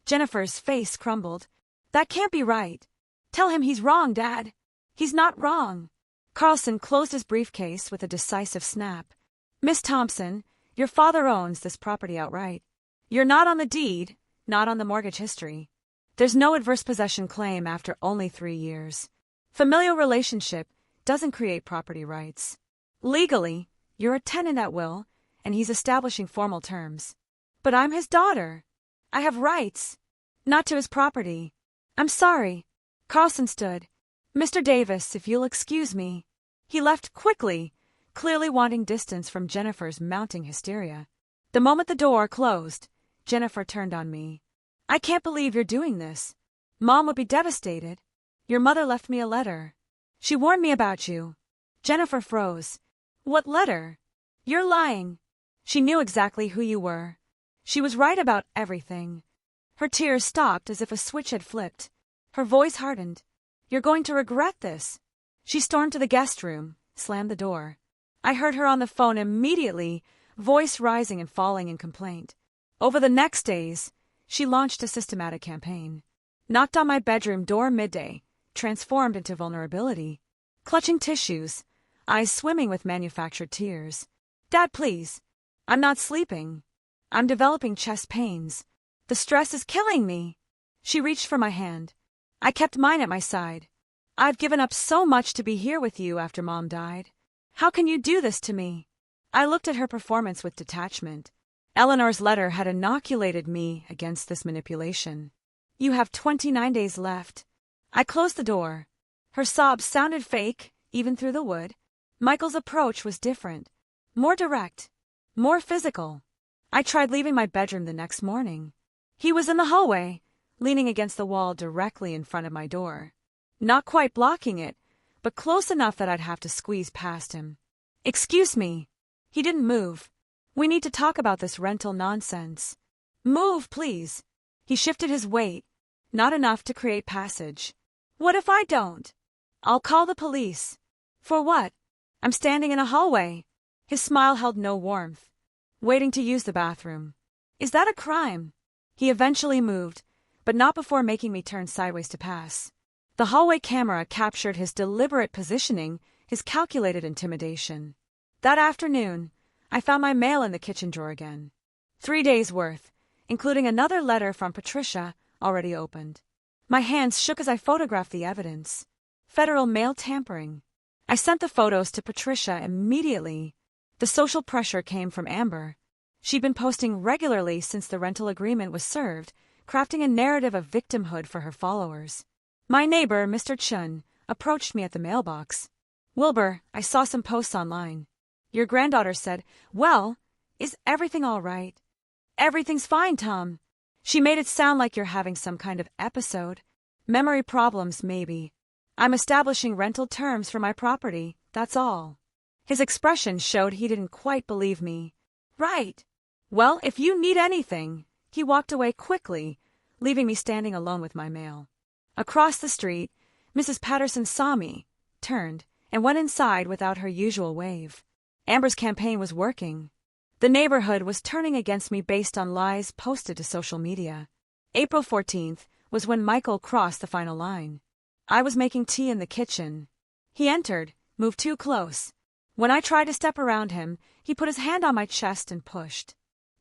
A: Jennifer's face crumbled. That can't be right. Tell him he's wrong, Dad. He's not wrong. Carlson closed his briefcase with a decisive snap. Miss Thompson, your father owns this property outright. You're not on the deed, not on the mortgage history. There's no adverse possession claim after only 3 years. Familial relationship doesn't create property rights. Legally, you're a tenant at will, and he's establishing formal terms. But I'm his daughter. I have rights, not to his property. I'm sorry. Carlson stood. Mr. Davis, if you'll excuse me. He left quickly, clearly wanting distance from Jennifer's mounting hysteria. The moment the door closed, Jennifer turned on me. I can't believe you're doing this. Mom would be devastated. Your mother left me a letter. She warned me about you. Jennifer froze. What letter? You're lying. She knew exactly who you were. She was right about everything. Her tears stopped as if a switch had flipped. Her voice hardened. You're going to regret this. She stormed to the guest room, slammed the door. I heard her on the phone immediately, voice rising and falling in complaint. Over the next days, she launched a systematic campaign. Knocked on my bedroom door midday, transformed into vulnerability. Clutching tissues, eyes swimming with manufactured tears. Dad, please. I'm not sleeping. I'm developing chest pains. The stress is killing me. She reached for my hand. I kept mine at my side. I've given up so much to be here with you after Mom died. How can you do this to me? I looked at her performance with detachment. Eleanor's letter had inoculated me against this manipulation. You have 29 days left. I closed the door. Her sobs sounded fake, even through the wood. Michael's approach was different. More direct. More physical. I tried leaving my bedroom the next morning. He was in the hallway, leaning against the wall directly in front of my door. Not quite blocking it, but close enough that I'd have to squeeze past him. Excuse me. He didn't move. We need to talk about this rental nonsense. Move, please. He shifted his weight, not enough to create passage. What if I don't? I'll call the police. For what? I'm standing in a hallway. His smile held no warmth. Waiting to use the bathroom. Is that a crime? He eventually moved, but not before making me turn sideways to pass. The hallway camera captured his deliberate positioning, his calculated intimidation. That afternoon, I found my mail in the kitchen drawer again. 3 days' worth, including another letter from Patricia, already opened. My hands shook as I photographed the evidence. Federal mail tampering. I sent the photos to Patricia immediately. The social pressure came from Amber. She'd been posting regularly since the rental agreement was served, crafting a narrative of victimhood for her followers. My neighbor, Mr. Chun, approached me at the mailbox. Wilbur, I saw some posts online. Your granddaughter said, well, is everything all right? Everything's fine, Tom. She made it sound like you're having some kind of episode. Memory problems, maybe. I'm establishing rental terms for my property, that's all. His expression showed he didn't quite believe me. Right. Well, if you need anything. He walked away quickly, leaving me standing alone with my mail. Across the street, Mrs. Patterson saw me, turned, and went inside without her usual wave. Amber's campaign was working. The neighborhood was turning against me based on lies posted to social media. April 14th was when Michael crossed the final line. I was making tea in the kitchen. He entered, moved too close. When I tried to step around him, he put his hand on my chest and pushed.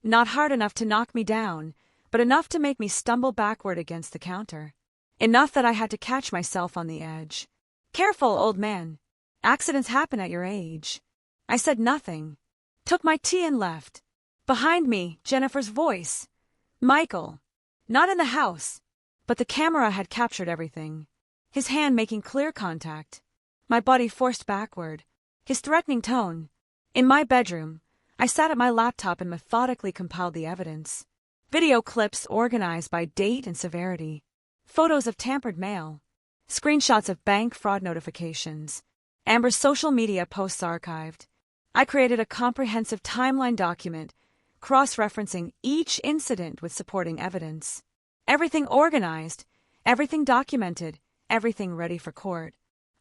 A: Not hard enough to knock me down, but enough to make me stumble backward against the counter. Enough that I had to catch myself on the edge. Careful, old man. Accidents happen at your age. I said nothing. Took my tea and left. Behind me, Jennifer's voice. Michael. Not in the house. But the camera had captured everything. His hand making clear contact. My body forced backward. His threatening tone. In my bedroom, I sat at my laptop and methodically compiled the evidence. Video clips organized by date and severity. Photos of tampered mail. Screenshots of bank fraud notifications. Amber's social media posts archived. I created a comprehensive timeline document, cross-referencing each incident with supporting evidence. Everything organized, everything documented, everything ready for court.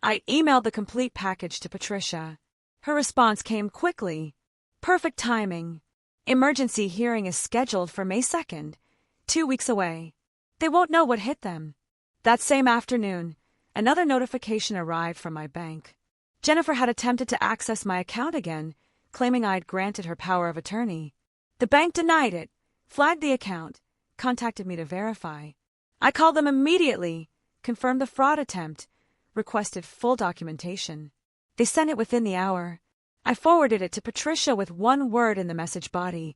A: I emailed the complete package to Patricia. Her response came quickly. Perfect timing. Emergency hearing is scheduled for May 2nd, 2 weeks away. They won't know what hit them. That same afternoon, another notification arrived from my bank. Jennifer had attempted to access my account again, claiming I'd granted her power of attorney. The bank denied it, flagged the account, contacted me to verify. I called them immediately, confirmed the fraud attempt, requested full documentation. They sent it within the hour. I forwarded it to Patricia with one word in the message body.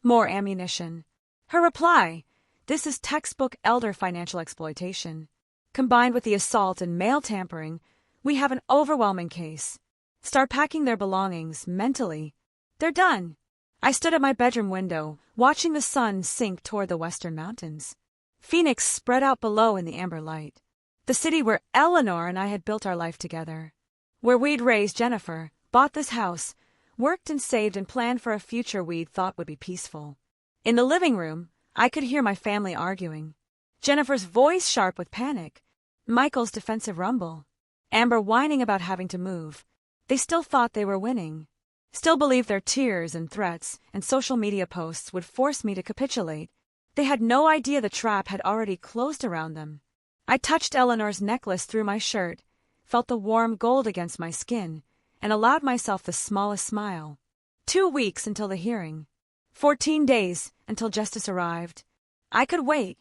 A: More ammunition. Her reply, this is textbook elder financial exploitation. Combined with the assault and mail tampering, we have an overwhelming case. Start packing their belongings mentally. They're done. I stood at my bedroom window, watching the sun sink toward the western mountains. Phoenix spread out below in the amber light. The city where Eleanor and I had built our life together. Where we'd raised Jennifer, bought this house, worked and saved and planned for a future we'd thought would be peaceful. In the living room, I could hear my family arguing. Jennifer's voice sharp with panic. Michael's defensive rumble. Amber whining about having to move. They still thought they were winning. Still believed their tears and threats and social media posts would force me to capitulate. They had no idea the trap had already closed around them. I touched Eleanor's necklace through my shirt, felt the warm gold against my skin, and allowed myself the smallest smile. 2 weeks until the hearing. 14 days until justice arrived. I could wait.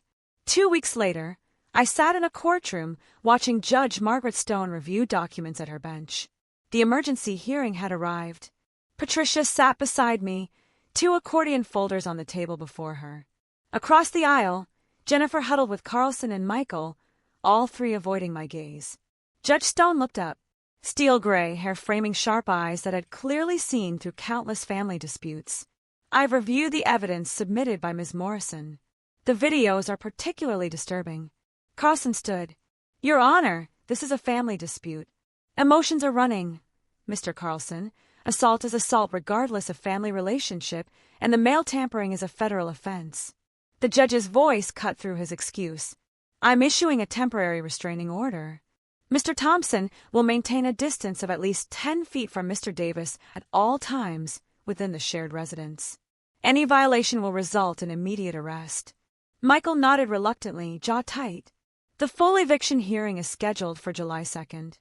A: 2 weeks later, I sat in a courtroom watching Judge Margaret Stone review documents at her bench. The emergency hearing had arrived. Patricia sat beside me, 2 accordion folders on the table before her. Across the aisle, Jennifer huddled with Carlson and Michael, all 3 avoiding my gaze. Judge Stone looked up. Steel gray hair framing sharp eyes that had clearly seen through countless family disputes. I've reviewed the evidence submitted by Ms. Morrison. The videos are particularly disturbing. Carlson stood. Your Honor, this is a family dispute. Emotions are running. Mr. Carlson, assault is assault regardless of family relationship, and the mail tampering is a federal offense. The judge's voice cut through his excuse. I'm issuing a temporary restraining order. Mr. Thompson will maintain a distance of at least 10 feet from Mr. Davis at all times within the shared residence. Any violation will result in immediate arrest. Michael nodded reluctantly, jaw tight. The full eviction hearing is scheduled for July 2nd.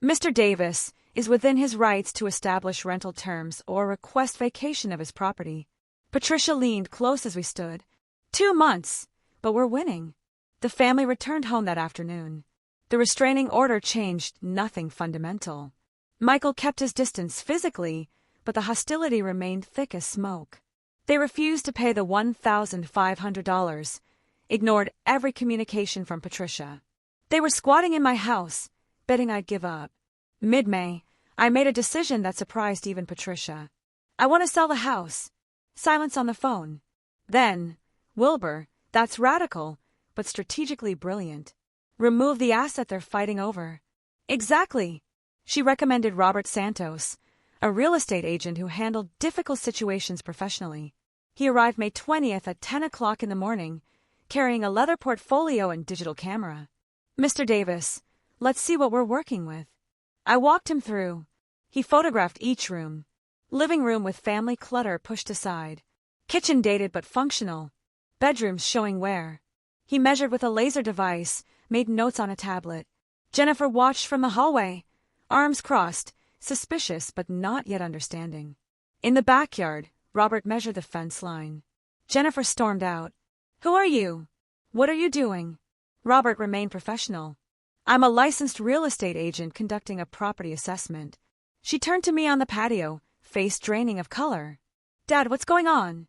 A: Mr. Davis is within his rights to establish rental terms or request vacation of his property. Patricia leaned close as we stood. 2 months, but we're winning. The family returned home that afternoon. The restraining order changed nothing fundamental. Michael kept his distance physically, but the hostility remained thick as smoke. They refused to pay the $1,500, ignored every communication from Patricia. They were squatting in my house, betting I'd give up. Mid-May, I made a decision that surprised even Patricia. I want to sell the house. Silence on the phone. Then, Wilbur, that's radical, but strategically brilliant. Remove the asset they're fighting over. Exactly. She recommended Robert Santos, a real estate agent who handled difficult situations professionally. He arrived May 20th at 10 o'clock in the morning, carrying a leather portfolio and digital camera. Mr. Davis, let's see what we're working with. I walked him through. He photographed each room. Living room with family clutter pushed aside. Kitchen dated but functional. Bedrooms showing wear. He measured with a laser device, made notes on a tablet. Jennifer watched from the hallway, arms crossed, suspicious but not yet understanding. In the backyard, Robert measured the fence line. Jennifer stormed out. Who are you? What are you doing? Robert remained professional. I'm a licensed real estate agent conducting a property assessment. She turned to me on the patio, face draining of color. Dad, what's going on?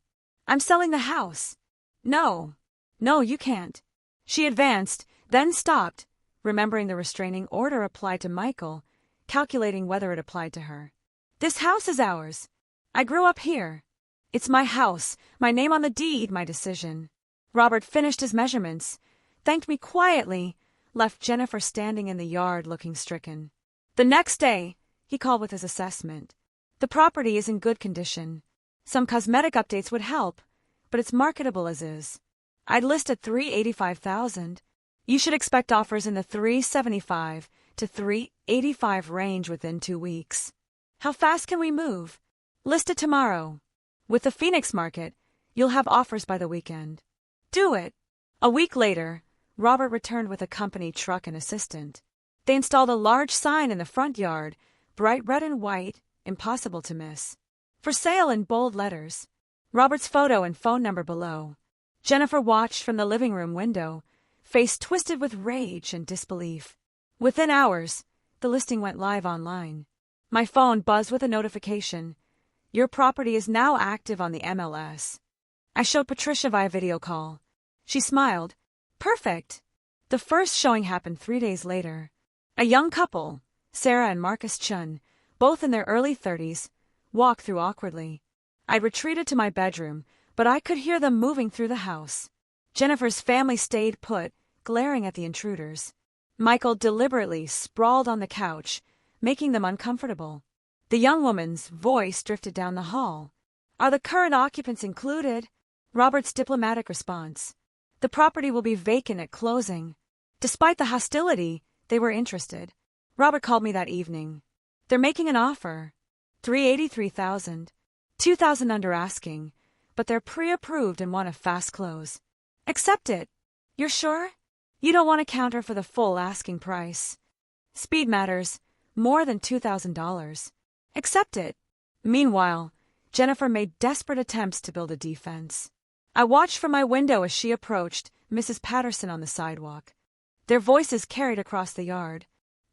A: I'm selling the house. No, you can't. She advanced, then stopped, remembering the restraining order applied to Michael, calculating whether it applied to her. This house is ours. I grew up here. It's my house, my name on the deed, my decision. Robert finished his measurements, thanked me quietly, left Jennifer standing in the yard looking stricken. The next day, he called with his assessment. The property is in good condition. Some cosmetic updates would help, but it's marketable as is. I'd list at $385,000. You should expect offers in the $375 to $385 range within 2 weeks. How fast can we move? List it tomorrow. With the Phoenix market, you'll have offers by the weekend. Do it. A week later, Robert returned with a company truck and assistant. They installed a large sign in the front yard, bright red and white, impossible to miss. For sale in bold letters. Robert's photo and phone number below. Jennifer watched from the living room window, face twisted with rage and disbelief. Within hours, the listing went live online. My phone buzzed with a notification. Your property is now active on the MLS. I showed Patricia via video call. She smiled. Perfect. The first showing happened 3 days later. A young couple, Sarah and Marcus Chun, both in their early 30s, walked through awkwardly. I retreated to my bedroom, but I could hear them moving through the house. Jennifer's family stayed put, glaring at the intruders. Michael deliberately sprawled on the couch, making them uncomfortable. The young woman's voice drifted down the hall. Are the current occupants included? Robert's diplomatic response. The property will be vacant at closing. Despite the hostility, they were interested. Robert called me that evening. They're making an offer. $383,000. $2,000 under asking, but they're pre-approved and want a fast close. Accept it. You're sure? You don't want to counter for the full asking price. Speed matters. More than $2,000. Accept it. Meanwhile, Jennifer made desperate attempts to build a defense. I watched from my window as she approached Mrs. Patterson on the sidewalk. Their voices carried across the yard.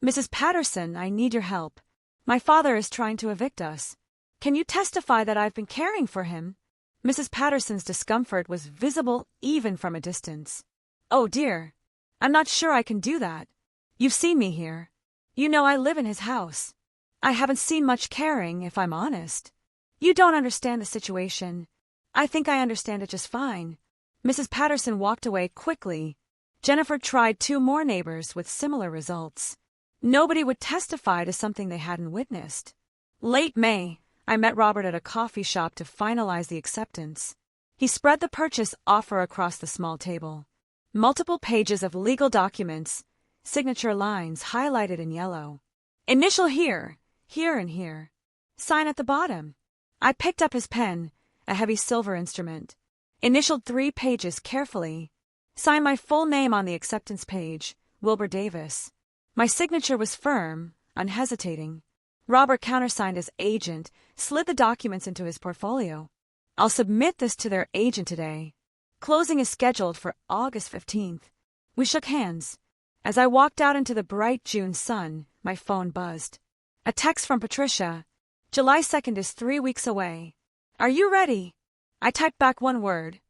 A: "Mrs. Patterson, I need your help. My father is trying to evict us. Can you testify that I've been caring for him?" Mrs. Patterson's discomfort was visible even from a distance. "Oh dear. I'm not sure I can do that. You've seen me here. You know I live in his house. I haven't seen much caring, if I'm honest. You don't understand the situation. I think I understand it just fine." Mrs. Patterson walked away quickly. Jennifer tried 2 more neighbors with similar results. Nobody would testify to something they hadn't witnessed. Late May, I met Robert at a coffee shop to finalize the acceptance. He spread the purchase offer across the small table. Multiple pages of legal documents, signature lines highlighted in yellow. Initial here, here and here. Sign at the bottom. I picked up his pen, a heavy silver instrument. Initialed 3 pages carefully. Signed my full name on the acceptance page, Wilbur Davis. My signature was firm, unhesitating. Robert countersigned as agent, slid the documents into his portfolio. "I'll submit this to their agent today. Closing is scheduled for August 15th. We shook hands. As I walked out into the bright June sun, my phone buzzed. A text from Patricia. "July 2nd is 3 weeks away. Are you ready?" I typed back one word.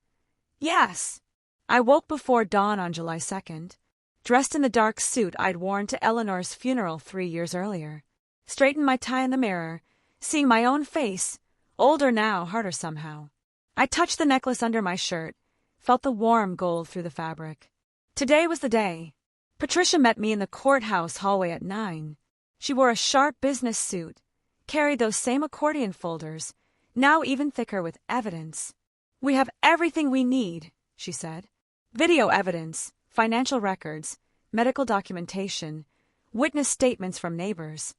A: "Yes." I woke before dawn on July 2nd, dressed in the dark suit I'd worn to Eleanor's funeral 3 years earlier. Straightened my tie in the mirror, seeing my own face, older now, harder somehow. I touched the necklace under my shirt, felt the warm gold through the fabric. Today was the day. Patricia met me in the courthouse hallway at 9. She wore a sharp business suit, carried those same accordion folders, now even thicker with evidence. "We have everything we need," she said. "Video evidence, financial records, medical documentation, witness statements from neighbors."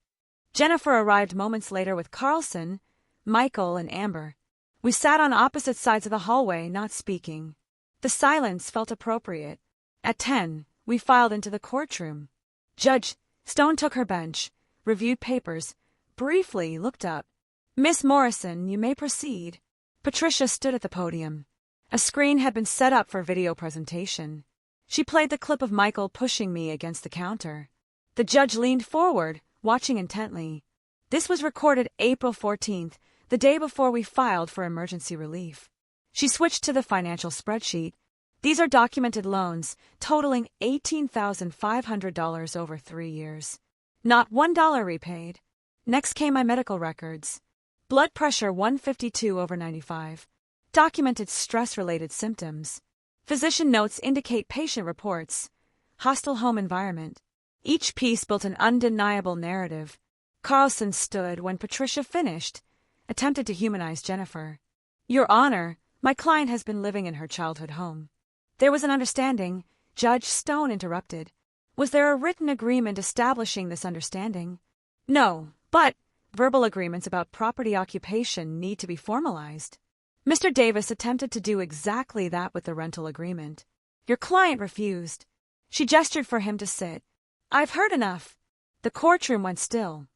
A: Jennifer arrived moments later with Carlson, Michael, and Amber. We sat on opposite sides of the hallway, not speaking. The silence felt appropriate. At 10, we filed into the courtroom. Judge Stone took her bench, reviewed papers, briefly looked up. "Miss Morrison, you may proceed." Patricia stood at the podium. A screen had been set up for video presentation. She played the clip of Michael pushing me against the counter. The judge leaned forward, watching intently. This was recorded April 14th, the day before we filed for emergency relief. She switched to the financial spreadsheet. "These are documented loans, totaling $18,500 over 3 years. Not $1 repaid." Next came my medical records. Blood pressure 152/95. Documented stress-related symptoms. Physician notes indicate patient reports. Hostile home environment. Each piece built an undeniable narrative. Carlson stood when Patricia finished, attempted to humanize Jennifer. "Your Honor, my client has been living in her childhood home." There was an understanding. Judge Stone interrupted. "Was there a written agreement establishing this understanding?" "No, but verbal agreements about property occupation need to be formalized." Mr. Davis attempted to do exactly that with the rental agreement. "Your client refused." She gestured for him to sit. "I've heard enough." The courtroom went still.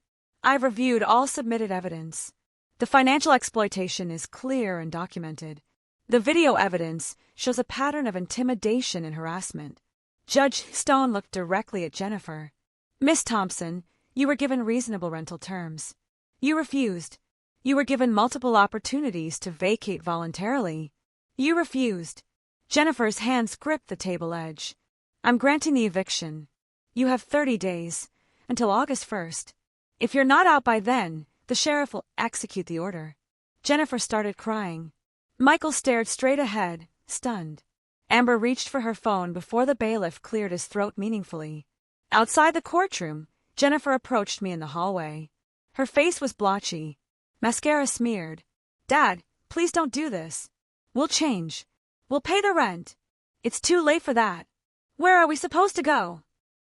A: "I've reviewed all submitted evidence. The financial exploitation is clear and documented. The video evidence shows a pattern of intimidation and harassment." Judge Stone looked directly at Jennifer. "Miss Thompson, you were given reasonable rental terms. You refused. You were given multiple opportunities to vacate voluntarily. You refused." Jennifer's hands gripped the table edge. "I'm granting the eviction. You have 30 days, until August 1st. If you're not out by then, the sheriff will execute the order." Jennifer started crying. Michael stared straight ahead, stunned. Amber reached for her phone before the bailiff cleared his throat meaningfully. Outside the courtroom, Jennifer approached me in the hallway. Her face was blotchy, mascara smeared. "Dad, please don't do this. We'll change. We'll pay the rent. It's too late for that. Where are we supposed to go?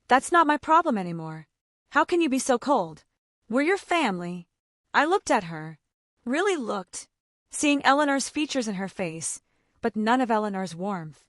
A: That's not my problem anymore. How can you be so cold? We're your family." I looked at her. Really looked. Seeing Eleanor's features in her face, but none of Eleanor's warmth.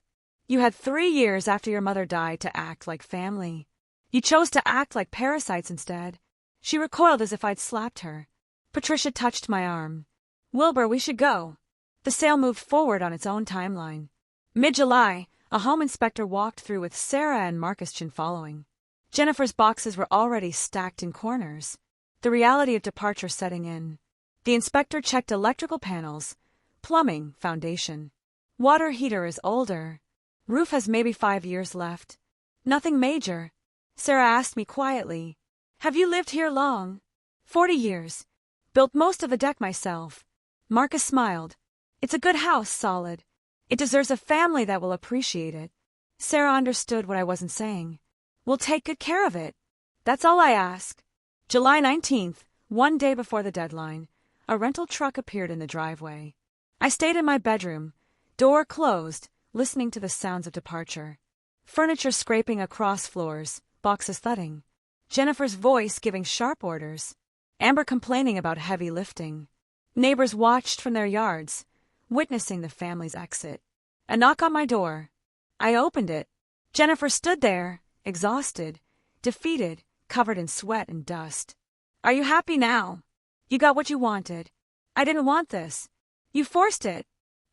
A: "You had 3 years after your mother died to act like family. You chose to act like parasites instead." She recoiled as if I'd slapped her. Patricia touched my arm. Wilbur, we should go. The sale moved forward on its own timeline. Mid-July, a home inspector walked through with Sarah and Marcus Chin following. Jennifer's boxes were already stacked in corners, the reality of departure setting in. The inspector checked electrical panels, plumbing, foundation. Water heater is older. Roof has maybe 5 years left. Nothing major. Sarah asked me quietly, "Have you lived here long?" 40 years. Built most of the deck myself. Marcus smiled. "It's a good house, solid. It deserves a family that will appreciate it." Sarah understood what I wasn't saying. "We'll take good care of it. That's all I ask." July 19th, one day before the deadline, a rental truck appeared in the driveway. I stayed in my bedroom, door closed, listening to the sounds of departure. Furniture scraping across floors, boxes thudding. Jennifer's voice giving sharp orders. Amber complaining about heavy lifting. Neighbors watched from their yards, witnessing the family's exit. A knock on my door. I opened it. Jennifer stood there, exhausted, defeated, covered in sweat and dust. "Are you happy now? You got what you wanted. I didn't want this. You forced it.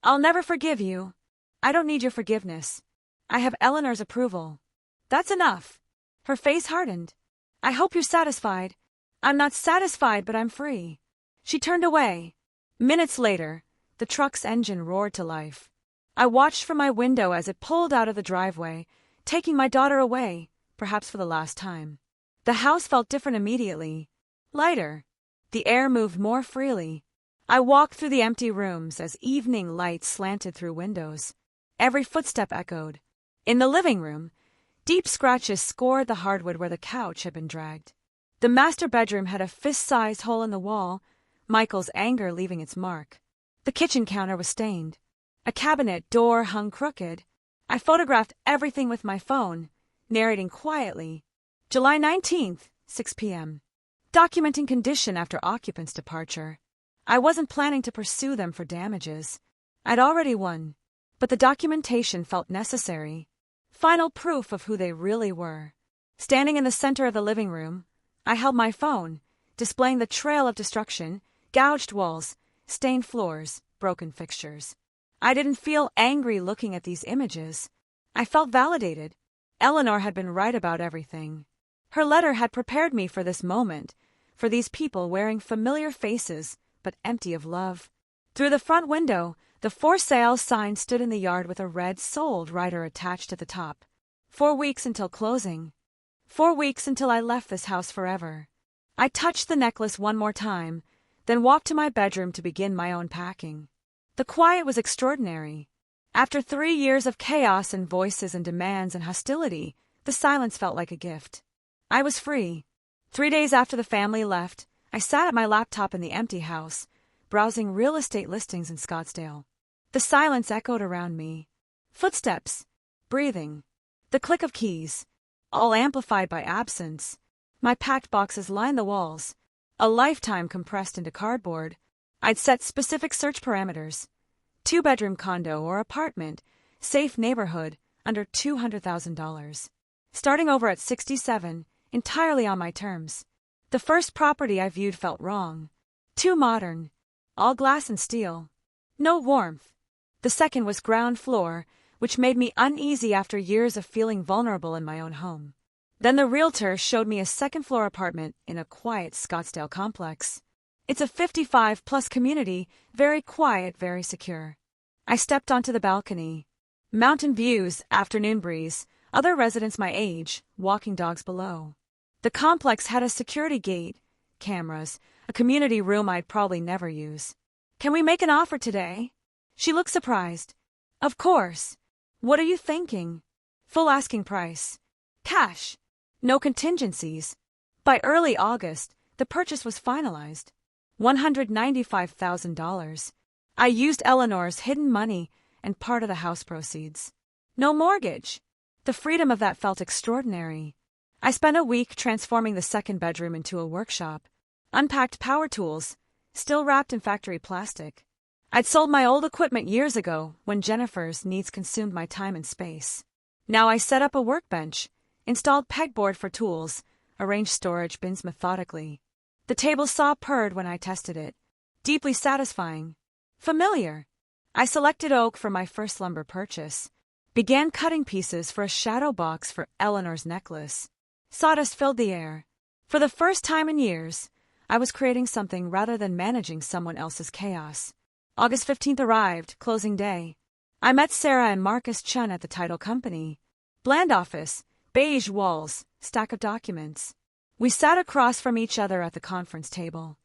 A: I'll never forgive you. I don't need your forgiveness. I have Eleanor's approval. That's enough." Her face hardened. "I hope you're satisfied." "I'm not satisfied, but I'm free." She turned away. Minutes later, the truck's engine roared to life. I watched from my window as it pulled out of the driveway, taking my daughter away, perhaps for the last time. The house felt different immediately. Lighter. The air moved more freely. I walked through the empty rooms as evening light slanted through windows. Every footstep echoed. In the living room, deep scratches scored the hardwood where the couch had been dragged. The master bedroom had a fist-sized hole in the wall, Michael's anger leaving its mark. The kitchen counter was stained. A cabinet door hung crooked. I photographed everything with my phone, narrating quietly. July 19th, 6 p.m. Documenting condition after occupant's departure. I wasn't planning to pursue them for damages. I'd already won, but the documentation felt necessary. Final proof of who they really were. Standing in the center of the living room, I held my phone, displaying the trail of destruction, gouged walls, stained floors, broken fixtures. I didn't feel angry looking at these images. I felt validated. Eleanor had been right about everything. Her letter had prepared me for this moment, for these people wearing familiar faces, but empty of love. Through the front window, the for sale sign stood in the yard with a red sold writer attached at the top. 4 weeks until closing. 4 weeks until I left this house forever. I touched the necklace one more time, then walked to my bedroom to begin my own packing. The quiet was extraordinary. After 3 years of chaos and voices and demands and hostility, the silence felt like a gift. I was free. 3 days after the family left, I sat at my laptop in the empty house, browsing real estate listings in Scottsdale. The silence echoed around me. Footsteps. Breathing. The click of keys. All amplified by absence. My packed boxes lined the walls. A lifetime compressed into cardboard. I'd set specific search parameters. 2-bedroom condo or apartment, safe neighborhood, under $200,000. Starting over at 67, entirely on my terms. The first property I viewed felt wrong. Too modern. All glass and steel. No warmth. The second was ground floor, which made me uneasy after years of feeling vulnerable in my own home. Then the realtor showed me a second-floor apartment in a quiet Scottsdale complex. It's a 55-plus community, very quiet, very secure. I stepped onto the balcony. Mountain views, afternoon breeze, other residents my age, walking dogs below. The complex had a security gate, cameras, a community room I'd probably never use. "Can we make an offer today?" She looked surprised. "Of course. What are you thinking?" "Full asking price. Cash. No contingencies." By early August, the purchase was finalized. $195,000. I used Eleanor's hidden money and part of the house proceeds. No mortgage. The freedom of that felt extraordinary. I spent a week transforming the second bedroom into a workshop. Unpacked power tools, still wrapped in factory plastic. I'd sold my old equipment years ago when Jennifer's needs consumed my time and space. Now I set up a workbench, installed pegboard for tools, arranged storage bins methodically. The table saw purred when I tested it. Deeply satisfying. Familiar. I selected oak for my first lumber purchase. Began cutting pieces for a shadow box for Eleanor's necklace. Sawdust filled the air. For the first time in years, I was creating something rather than managing someone else's chaos. August 15th arrived, closing day. I met Sarah and Marcus Chun at the title company. Bland office, beige walls, stack of documents. We sat across from each other at the conference table.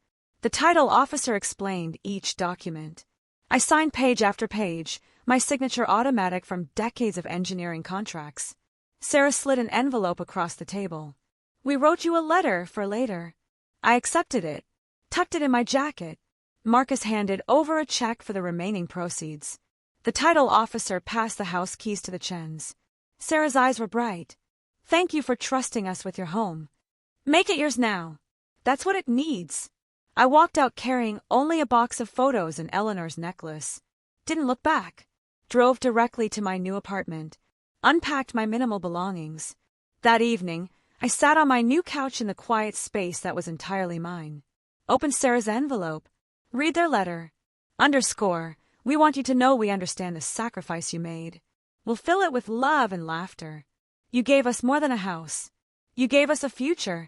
A: The title officer explained each document. I signed page after page, my signature automatic from decades of engineering contracts. Sarah slid an envelope across the table. We wrote you a letter for later. I accepted it, tucked it in my jacket. Marcus handed over a check for the remaining proceeds. The title officer passed the house keys to the Chens. Sarah's eyes were bright. Thank you for trusting us with your home. Make it yours now. That's what it needs. I walked out carrying only a box of photos and Eleanor's necklace. Didn't look back. Drove directly to my new apartment. Unpacked my minimal belongings. That evening, I sat on my new couch in the quiet space that was entirely mine. Opened Sarah's envelope. Read their letter. _ We want you to know we understand the sacrifice you made. We'll fill it with love and laughter. You gave us more than a house. You gave us a future.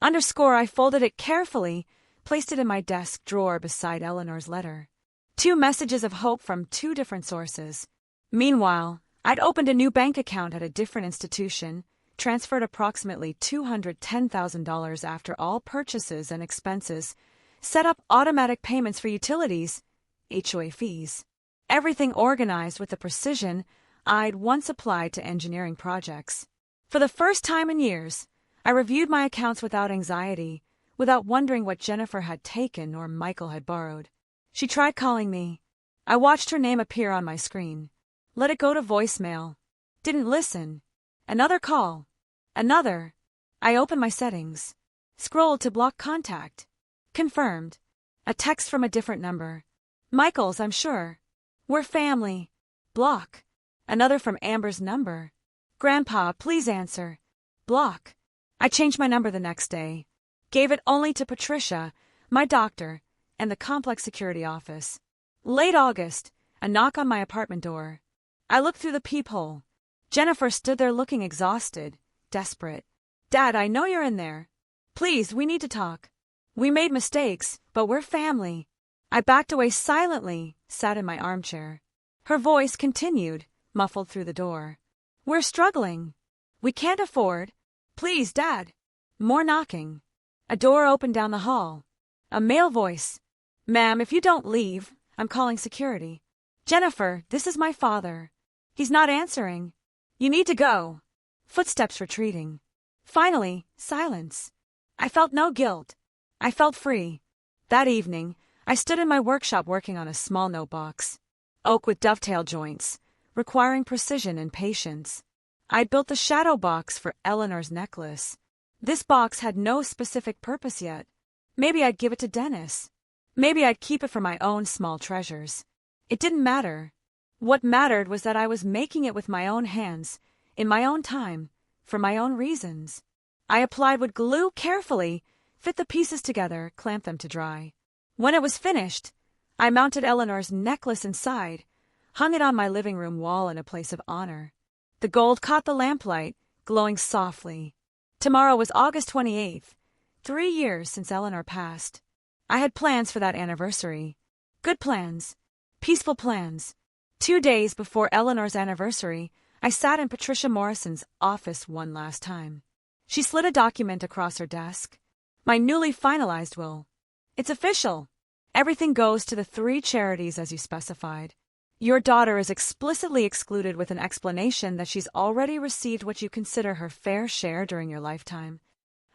A: _ I folded it carefully, placed it in my desk drawer beside Eleanor's letter. 2 messages of hope from 2 different sources. Meanwhile, I'd opened a new bank account at a different institution, transferred approximately $210,000 after all purchases and expenses, set up automatic payments for utilities, HOA fees. Everything organized with the precision I'd once applied to engineering projects. For the first time in years, I reviewed my accounts without anxiety, without wondering what Jennifer had taken or Michael had borrowed. She tried calling me. I watched her name appear on my screen. Let it go to voicemail. Didn't listen. Another call. Another. I opened my settings. Scrolled to block contact. Confirmed. A text from a different number. Michael's, I'm sure. We're family. Block. Another from Amber's number. Grandpa, please answer. Block. I changed my number the next day. Gave it only to Patricia, my doctor, and the complex security office. Late August, a knock on my apartment door. I looked through the peephole. Jennifer stood there looking exhausted, desperate. Dad, I know you're in there. Please, we need to talk. We made mistakes, but we're family. I backed away silently, sat in my armchair. Her voice continued, muffled through the door. We're struggling. We can't afford. Please, Dad. More knocking. A door opened down the hall. A male voice. Ma'am, if you don't leave, I'm calling security. Jennifer, this is my father. He's not answering. You need to go. Footsteps retreating. Finally, silence. I felt no guilt. I felt free. That evening, I stood in my workshop working on a small note box. Oak with dovetail joints, requiring precision and patience. I'd built the shadow box for Eleanor's necklace. This box had no specific purpose yet. Maybe I'd give it to Dennis. Maybe I'd keep it for my own small treasures. It didn't matter. What mattered was that I was making it with my own hands, in my own time, for my own reasons. I applied wood glue carefully, fit the pieces together, clamped them to dry. When it was finished, I mounted Eleanor's necklace inside, hung it on my living room wall in a place of honor. The gold caught the lamplight, glowing softly. Tomorrow was August 28th, 3 years since Eleanor passed. I had plans for that anniversary. Good plans. Peaceful plans. 2 days before Eleanor's anniversary, I sat in Patricia Morrison's office one last time. She slid a document across her desk. My newly finalized will. It's official. Everything goes to the 3 charities as you specified. Your daughter is explicitly excluded with an explanation that she's already received what you consider her fair share during your lifetime.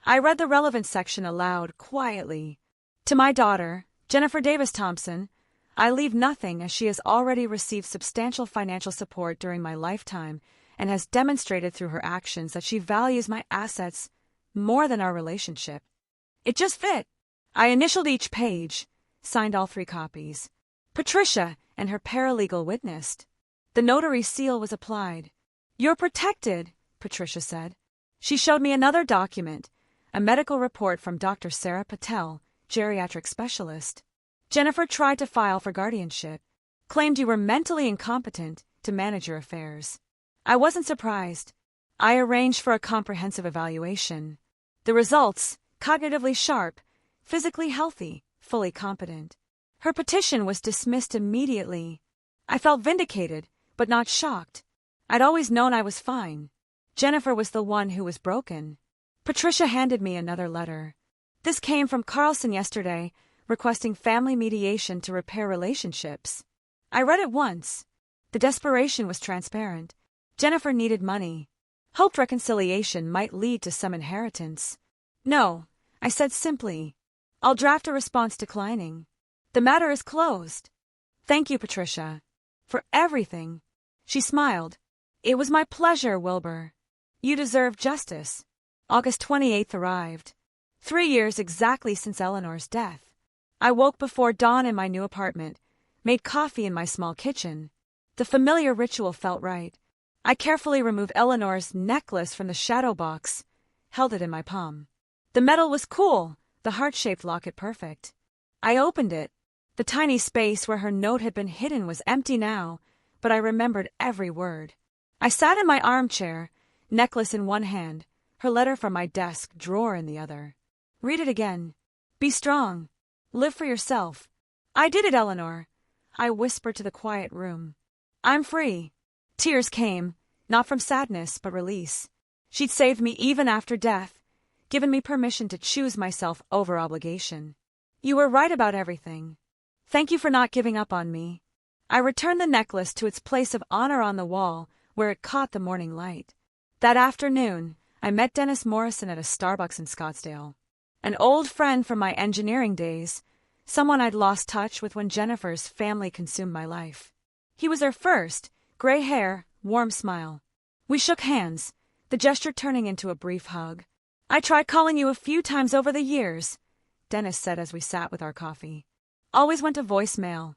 A: I read the relevant section aloud, quietly. To my daughter, Jennifer Davis Thompson, I leave nothing as she has already received substantial financial support during my lifetime and has demonstrated through her actions that she values my assets more than our relationship. It just fit. I initialed each page, signed all 3 copies. Patricia and her paralegal witnessed. The notary seal was applied. You're protected, Patricia said. She showed me another document, a medical report from Dr. Sarah Patel, geriatric specialist. Jennifer tried to file for guardianship, claimed you were mentally incompetent to manage your affairs. I wasn't surprised. I arranged for a comprehensive evaluation. The results, cognitively sharp, physically healthy, fully competent. Her petition was dismissed immediately. I felt vindicated, but not shocked. I'd always known I was fine. Jennifer was the one who was broken. Patricia handed me another letter. This came from Carlson yesterday, requesting family mediation to repair relationships. I read it once. The desperation was transparent. Jennifer needed money. Hoped reconciliation might lead to some inheritance. No, I said simply. I'll draft a response declining. The matter is closed. Thank you, Patricia, for everything. She smiled. It was my pleasure, Wilbur. You deserve justice. August 28th arrived. 3 years exactly since Eleanor's death. I woke before dawn in my new apartment, made coffee in my small kitchen. The familiar ritual felt right. I carefully removed Eleanor's necklace from the shadow box, held it in my palm. The metal was cool, the heart-shaped locket perfect. I opened it. The tiny space where her note had been hidden was empty now, but I remembered every word. I sat in my armchair, necklace in one hand, her letter from my desk drawer in the other. Read it again. Be strong. Live for yourself. I did it, Eleanor. I whispered to the quiet room. I'm free. Tears came, not from sadness, but release. She'd saved me even after death, given me permission to choose myself over obligation. You were right about everything. Thank you for not giving up on me. I returned the necklace to its place of honor on the wall, where it caught the morning light. That afternoon, I met Dennis Morrison at a Starbucks in Scottsdale. An old friend from my engineering days, someone I'd lost touch with when Jennifer's family consumed my life. He was her first, gray hair, warm smile. We shook hands, the gesture turning into a brief hug. I tried calling you a few times over the years, Dennis said as we sat with our coffee. Always went to voicemail.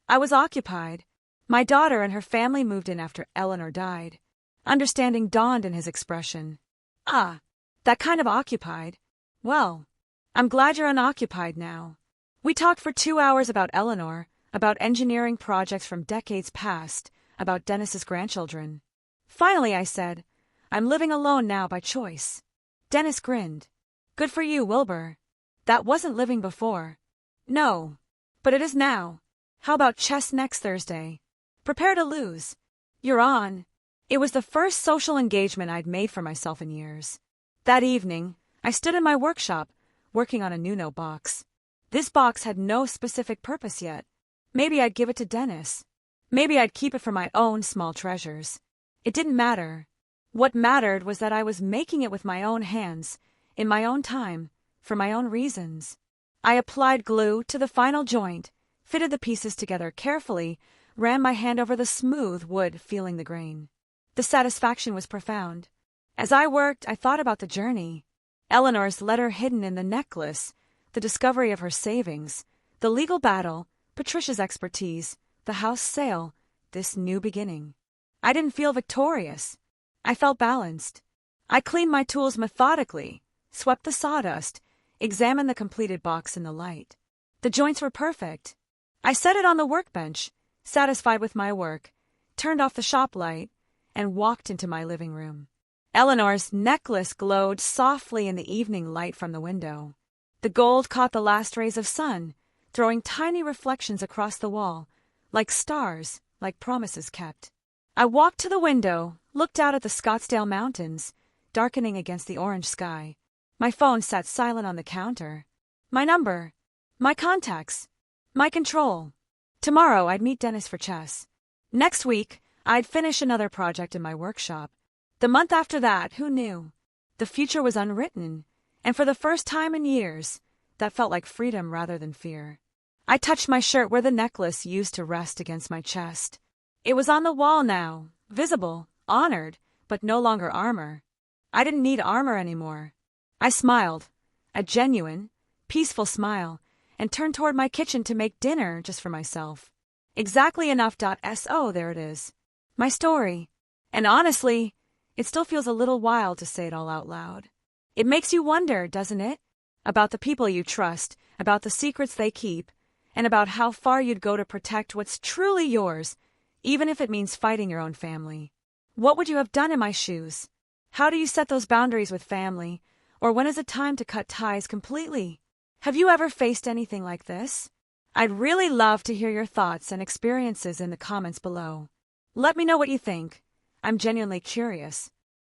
A: I was occupied. My daughter and her family moved in after Eleanor died. Understanding dawned in his expression. Ah, that kind of occupied. Well, I'm glad you're unoccupied now. We talked for 2 hours about Eleanor, about engineering projects from decades past, about Dennis's grandchildren. Finally, I said, I'm living alone now by choice. Dennis grinned. Good for you, Wilbur. That wasn't living before. No, but it is now. How about chess next Thursday? Prepare to lose. You're on. It was the first social engagement I'd made for myself in years. That evening, I stood in my workshop, working on a new note box. This box had no specific purpose yet. Maybe I'd give it to Dennis. Maybe I'd keep it for my own small treasures. It didn't matter. What mattered was that I was making it with my own hands, in my own time, for my own reasons. I applied glue to the final joint, fitted the pieces together carefully, ran my hand over the smooth wood, feeling the grain. The satisfaction was profound. As I worked, I thought about the journey. Eleanor's letter hidden in the necklace, the discovery of her savings, the legal battle, Patricia's expertise, the house sale, this new beginning. I didn't feel victorious. I felt balanced. I cleaned my tools methodically, swept the sawdust, examined the completed box in the light. The joints were perfect. I set it on the workbench, satisfied with my work, turned off the shop light, and walked into my living room. Eleanor's necklace glowed softly in the evening light from the window. The gold caught the last rays of sun, throwing tiny reflections across the wall, like stars, like promises kept. I walked to the window, looked out at the Scottsdale Mountains, darkening against the orange sky. My phone sat silent on the counter. My number, my contacts, my control. Tomorrow I'd meet Dennis for chess. Next week, I'd finish another project in my workshop. The month after that, who knew? The future was unwritten, and for the first time in years, that felt like freedom rather than fear. I touched my shirt where the necklace used to rest against my chest. It was on the wall now, visible, honored, but no longer armor. I didn't need armor anymore. I smiled, a genuine, peaceful smile, and turned toward my kitchen to make dinner just for myself. Exactly enough. So there it is. My story. And honestly, it still feels a little wild to say it all out loud. It makes you wonder, doesn't it? About the people you trust, about the secrets they keep, and about how far you'd go to protect what's truly yours, even if it means fighting your own family. What would you have done in my shoes? How do you set those boundaries with family? Or when is it time to cut ties completely? Have you ever faced anything like this? I'd really love to hear your thoughts and experiences in the comments below. Let me know what you think. I'm genuinely curious.